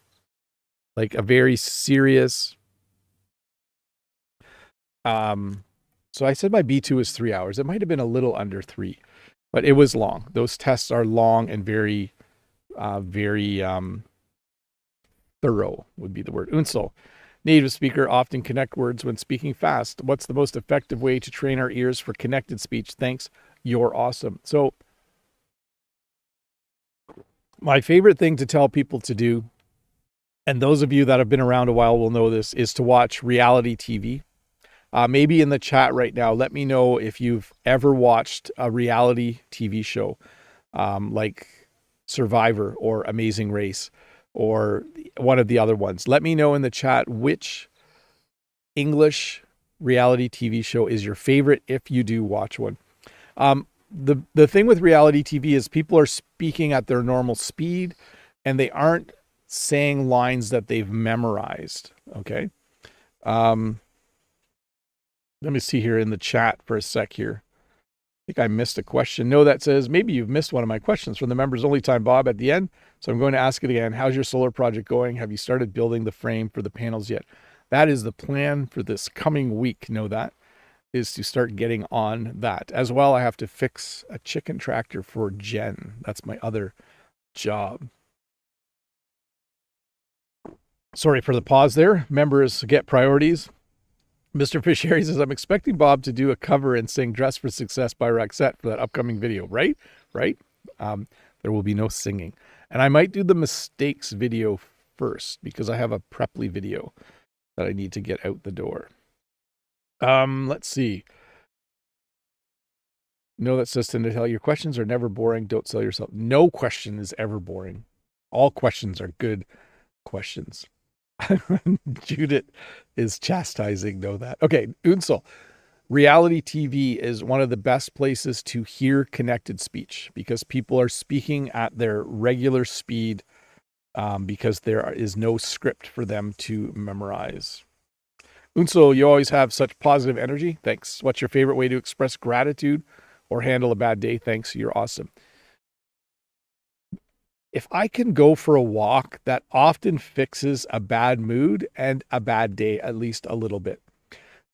like a very serious, so I said my B2 is 3 hours. It might have been a little under 3, but it was long. Those tests are long and very thorough would be the word. Unsel, native speaker often connect words when speaking fast. What's the most effective way to train our ears for connected speech? Thanks. You're awesome. So my favorite thing to tell people to do, and those of you that have been around a while will know this, is to watch reality TV. Maybe in the chat right now, let me know if you've ever watched a reality TV show like Survivor or Amazing Race or one of the other ones. Let me know in the chat which English reality TV show is your favorite if you do watch one. The thing with reality TV is people are speaking at their normal speed and they aren't saying lines that they've memorized. Okay. Let me see here in the chat for a sec here. I think I missed a question. No, that says, maybe you've missed one of my questions from the members only time, Bob, at the end. So I'm going to ask it again. How's your solar project going? Have you started building the frame for the panels yet? That is the plan for this coming week. Know that is to start getting on that. As well, I have to fix a chicken tractor for Jen. That's my other job. Sorry for the pause there. Members get priorities. Mr. Fisher says, I'm expecting Bob to do a cover and sing Dress for Success by Roxette for that upcoming video, right? Right? There will be no singing. And I might do the mistakes video first because I have a Preply video that I need to get out the door. Let's see. No, that says to tell your questions are never boring. Don't sell yourself. No question is ever boring. All questions are good questions. Judith is chastising. Know that. Okay, Unsel. Reality TV is one of the best places to hear connected speech because people are speaking at their regular speed because there is no script for them to memorize. Unsel, you always have such positive energy. Thanks. What's your favorite way to express gratitude or handle a bad day? Thanks. You're awesome. If I can go for a walk, that often fixes a bad mood and a bad day, at least a little bit.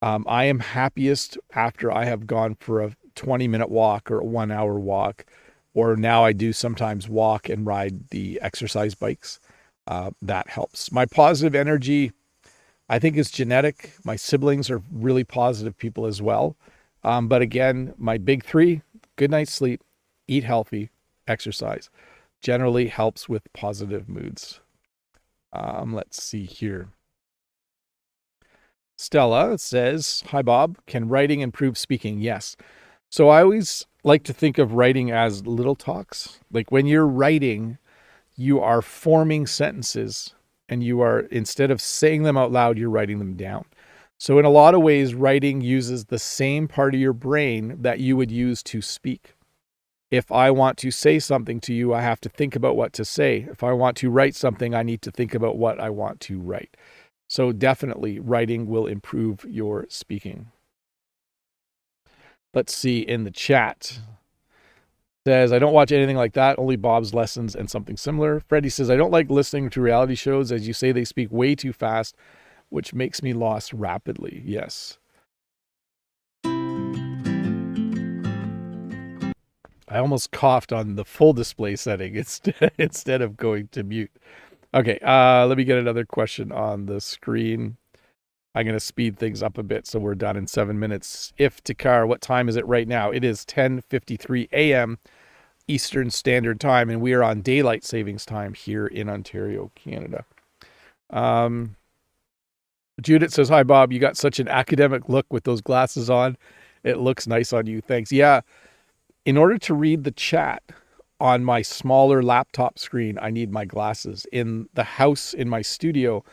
I am happiest after I have gone for a 20-minute walk or a 1-hour walk, or now I do sometimes walk and ride the exercise bikes. That helps. My positive energy, I think, is genetic. My siblings are really positive people as well. But again, my big 3, good night's sleep, eat healthy, exercise, generally helps with positive moods. Let's see here. Stella says, hi, Bob. Can writing improve speaking? Yes. So I always like to think of writing as little talks. Like when you're writing, you are forming sentences and you are, instead of saying them out loud, you're writing them down. So in a lot of ways, writing uses the same part of your brain that you would use to speak. If I want to say something to you, I have to think about what to say. If I want to write something, I need to think about what I want to write. So definitely writing will improve your speaking. Let's see in the chat. Says, I don't watch anything like that, only Bob's lessons and something similar. Freddie says, I don't like listening to reality shows. As you say, they speak way too fast, which makes me lost rapidly. Yes. I almost coughed on the full display setting instead of going to mute. Okay, let me get another question on the screen. I'm going to speed things up a bit so we're done in 7 minutes. If Takar, what time is it right now? It is 10:53 a.m. Eastern Standard Time, and we are on daylight savings time here in Ontario, Canada. Judith says, hi, Bob. You got such an academic look with those glasses on. It looks nice on you. Thanks. Yeah. In order to read the chat on my smaller laptop screen, I need my glasses. In the house, in my studio,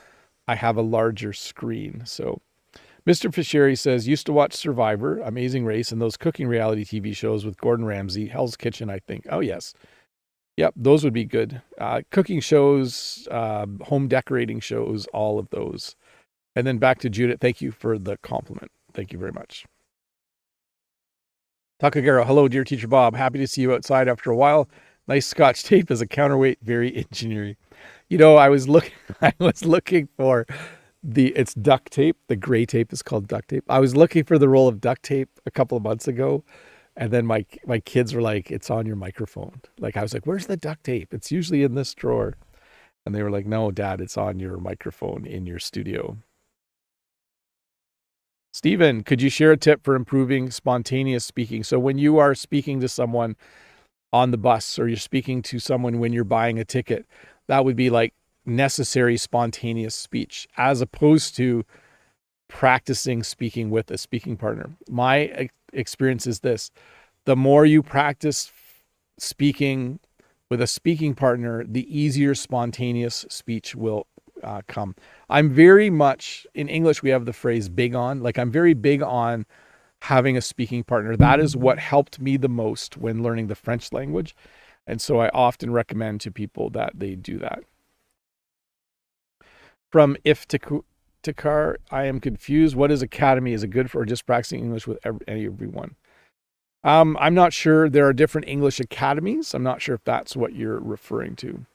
I have a larger screen. So Mr. Fischeri says, used to watch Survivor, Amazing Race, and those cooking reality TV shows with Gordon Ramsay, Hell's Kitchen, I think. Oh, yes. Yep, those would be good. Cooking shows, home decorating shows, all of those. And then back to Judith. Thank you for the compliment. Thank you very much. Takagero, hello, dear teacher Bob. Happy to see you outside after a while. Nice Scotch tape as a counterweight, very engineering. You know, I was looking for it's duct tape. The gray tape is called duct tape. I was looking for the roll of duct tape a couple of months ago. And then my kids were like, it's on your microphone. Like, I was like, where's the duct tape? It's usually in this drawer. And they were like, no, Dad, it's on your microphone in your studio. Stephen, could you share a tip for improving spontaneous speaking? So when you are speaking to someone on the bus, or you're speaking to someone when you're buying a ticket, that would be like necessary spontaneous speech, as opposed to practicing speaking with a speaking partner. My experience is this: the more you practice speaking with a speaking partner, the easier spontaneous speech will come. I'm very much, in English, we have the phrase big on. Like, I'm very big on having a speaking partner. That is what helped me the most when learning the French language. And so I often recommend to people that they do that. From Iftikhar, I am confused. What is academy? Is it good for just practicing English with everyone? I'm not sure. There are different English academies. I'm not sure if that's what you're referring to.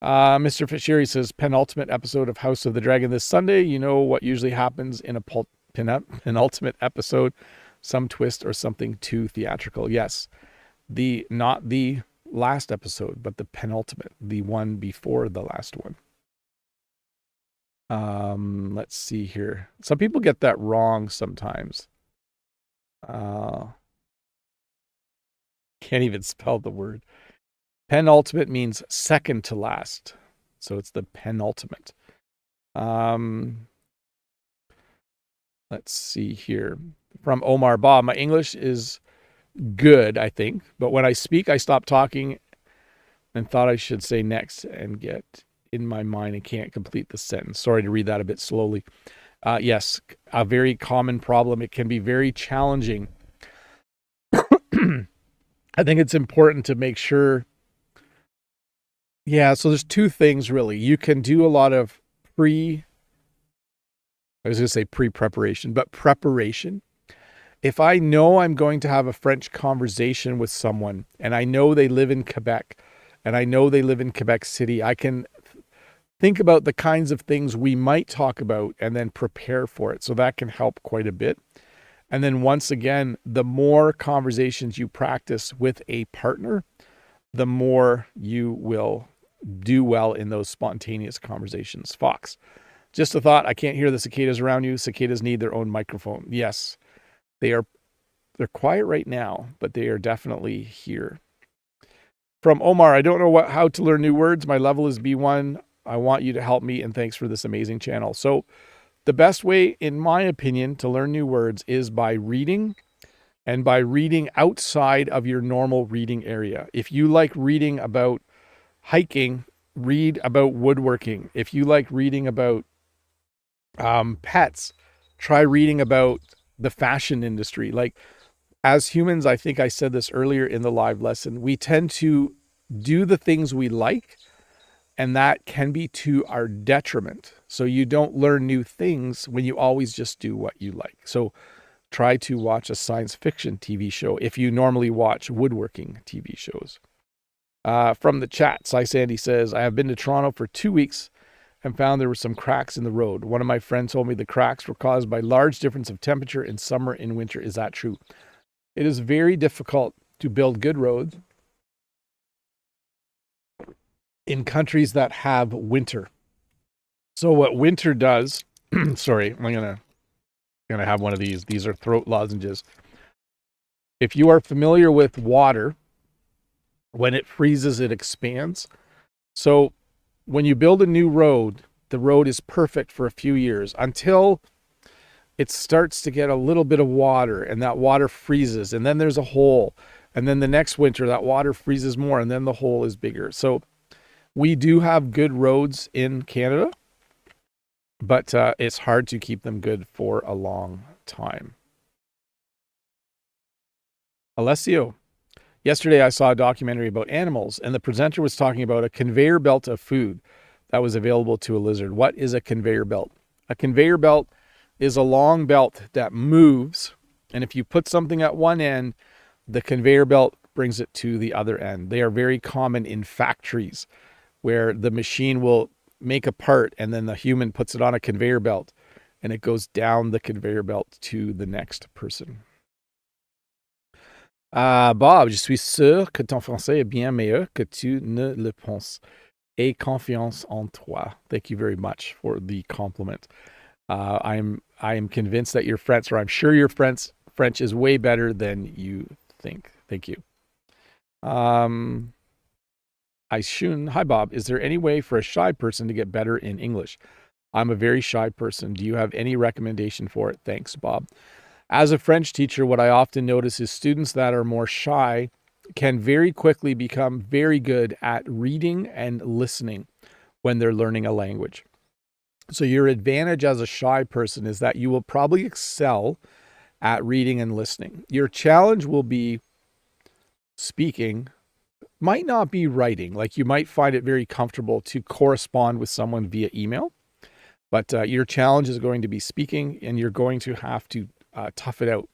Mr. Fischeri says, penultimate episode of House of the Dragon this Sunday. You know what usually happens in a penultimate episode? Some twist or something too theatrical. Yes. Not the last episode, but the penultimate, the one before the last one. Let's see here. Some people get that wrong sometimes. Can't even spell the word. Penultimate means second to last. So it's the penultimate. Let's see here. From Omar, Bob, my English is good, I think. But when I speak, I stop talking and thought I should say next and get in my mind and can't complete the sentence. Sorry to read that a bit slowly. Yes, a very common problem. It can be very challenging. I think it's important to make sure. Yeah, so there's two things really. You can do a lot of pre-preparation, but preparation. If I know I'm going to have a French conversation with someone and I know they live in Quebec and I know they live in Quebec City, I can think about the kinds of things we might talk about and then prepare for it. So that can help quite a bit. And then once again, the more conversations you practice with a partner, the more you will do well in those spontaneous conversations. Fox, just a thought. I can't hear the cicadas around you. Cicadas need their own microphone. Yes, they're quiet right now, but they are definitely here. From Omar, I don't know how to learn new words. My level is B1. I want you to help me, and thanks for this amazing channel. So the best way, in my opinion, to learn new words is by reading, and by reading outside of your normal reading area. If you like reading about hiking, read about woodworking. If you like reading about pets, try reading about the fashion industry. Like, as humans, I think I said this earlier in the live lesson, we tend to do the things we like, and that can be to our detriment. So you don't learn new things when you always just do what you like. So try to watch a science fiction TV show if you normally watch woodworking TV shows. From the chat, Cy Sandy says, I have been to Toronto for 2 weeks and found there were some cracks in the road. One of my friends told me the cracks were caused by large difference of temperature in summer and winter. Is that true? It is very difficult to build good roads in countries that have winter. So what winter does, sorry, I'm gonna have one of these. These are throat lozenges. If you are familiar with water, When it freezes, it expands. So when you build a new road, the road is perfect for a few years until it starts to get a little bit of water, and that water freezes, and then there's a hole. And then the next winter, that water freezes more, and then the hole is bigger. So we do have good roads in Canada, but it's hard to keep them good for a long time. Alessio, yesterday I saw a documentary about animals, and the presenter was talking about a conveyor belt of food that was available to a lizard. What is a conveyor belt? A conveyor belt is a long belt that moves, and if you put something at one end, the conveyor belt brings it to the other end. They are very common in factories where the machine will make a part and then the human puts it on a conveyor belt and it goes down the conveyor belt to the next person. Bob, je suis sûr que ton français est bien meilleur que tu ne le penses. Aie confiance en toi. Thank you very much for the compliment. I am convinced that your French, or I'm sure your French is way better than you think. Thank you. Aishun, hi Bob. Is there any way for a shy person to get better in English? I'm a very shy person. Do you have any recommendation for it? Thanks, Bob. As a French teacher, what I often notice is students that are more shy can very quickly become very good at reading and listening when they're learning a language. So your advantage as a shy person is that you will probably excel at reading and listening. Your challenge will be speaking, might not be writing. Like you might find it very comfortable to correspond with someone via email, but your challenge is going to be speaking, and you're going to have to tough it out.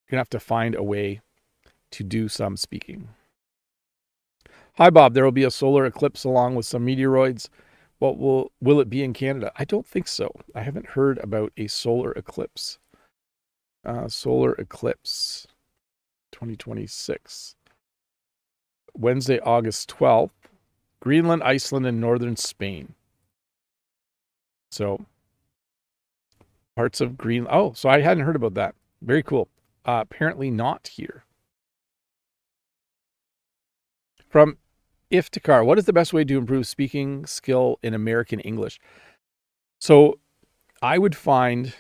You're going to have to find a way to do some speaking. Hi, Bob. There will be a solar eclipse along with some meteoroids. What will it be in Canada? I don't think so. I haven't heard about a solar eclipse. Solar eclipse 2026. Wednesday, August 12th. Greenland, Iceland, and northern Spain. So parts of Greenland. Oh, so I hadn't heard about that. Very cool. Apparently not here. From Iftikhar, what is the best way to improve speaking skill in American English? So I would find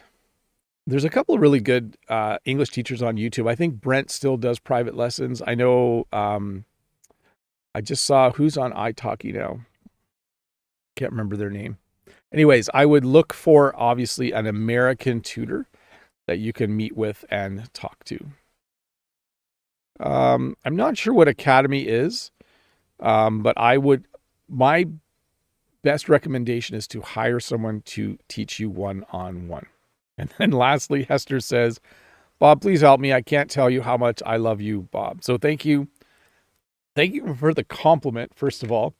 there's a couple of really good English teachers on YouTube. I think Brent still does private lessons. I know I just saw who's on italki now. Can't remember their name. Anyways, I would look for obviously an American tutor that you can meet with and talk to. I'm not sure what Academy is. But my best recommendation is to hire someone to teach you one-on-one. And then lastly, Hester says, Bob, please help me. I can't tell you how much I love you, Bob. So thank you. Thank you for the compliment, first of all.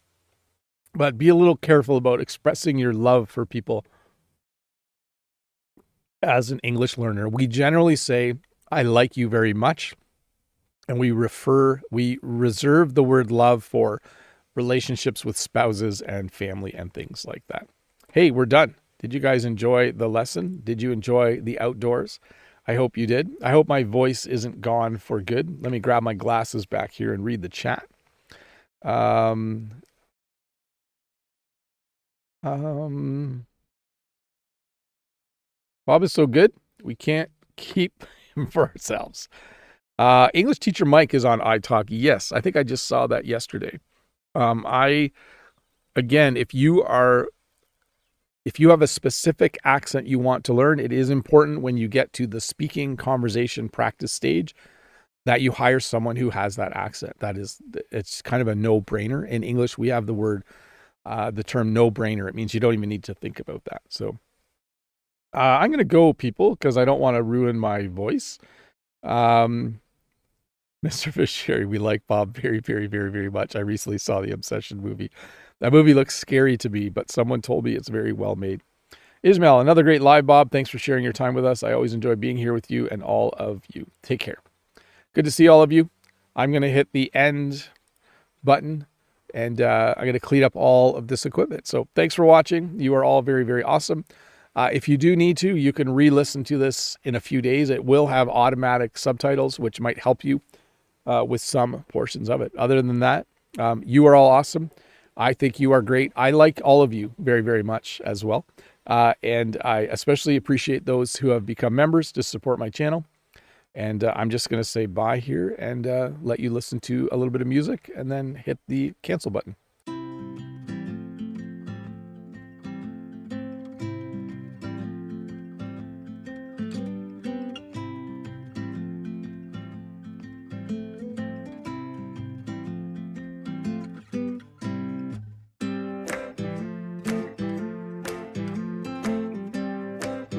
But be a little careful about expressing your love for people as an English learner. We generally say, I like you very much. And we reserve the word love for relationships with spouses and family and things like that. Hey, we're done. Did you guys enjoy the lesson? Did you enjoy the outdoors? I hope you did. I hope my voice isn't gone for good. Let me grab my glasses back here and read the chat. Bob is so good, we can't keep him for ourselves. English teacher Mike is on iTalk. Yes, I think I just saw that yesterday. Again, if you have a specific accent you want to learn, it is important when you get to the speaking conversation practice stage that you hire someone who has that accent. It's kind of a no-brainer. In English, we have the term no-brainer. It means you don't even need to think about that. So I'm going to go, people, because I don't want to ruin my voice. Mr. Fisher, we like Bob very, very, very, very much. I recently saw the Obsession movie. That movie looks scary to me, but someone told me it's very well made. Ismail, another great live, Bob. Thanks for sharing your time with us. I always enjoy being here with you and all of you. Take care. Good to see all of you. I'm going to hit the end button, and I'm going to clean up all of this equipment. So thanks for watching. You are all very, very awesome. If you do need to, you can re-listen to this in a few days. It will have automatic subtitles, which might help you with some portions of it. Other than that, you are all awesome. I think you are great. I like all of you very, very much as well. And I especially appreciate those who have become members to support my channel. And I'm just going to say bye here and let you listen to a little bit of music and then hit the cancel button.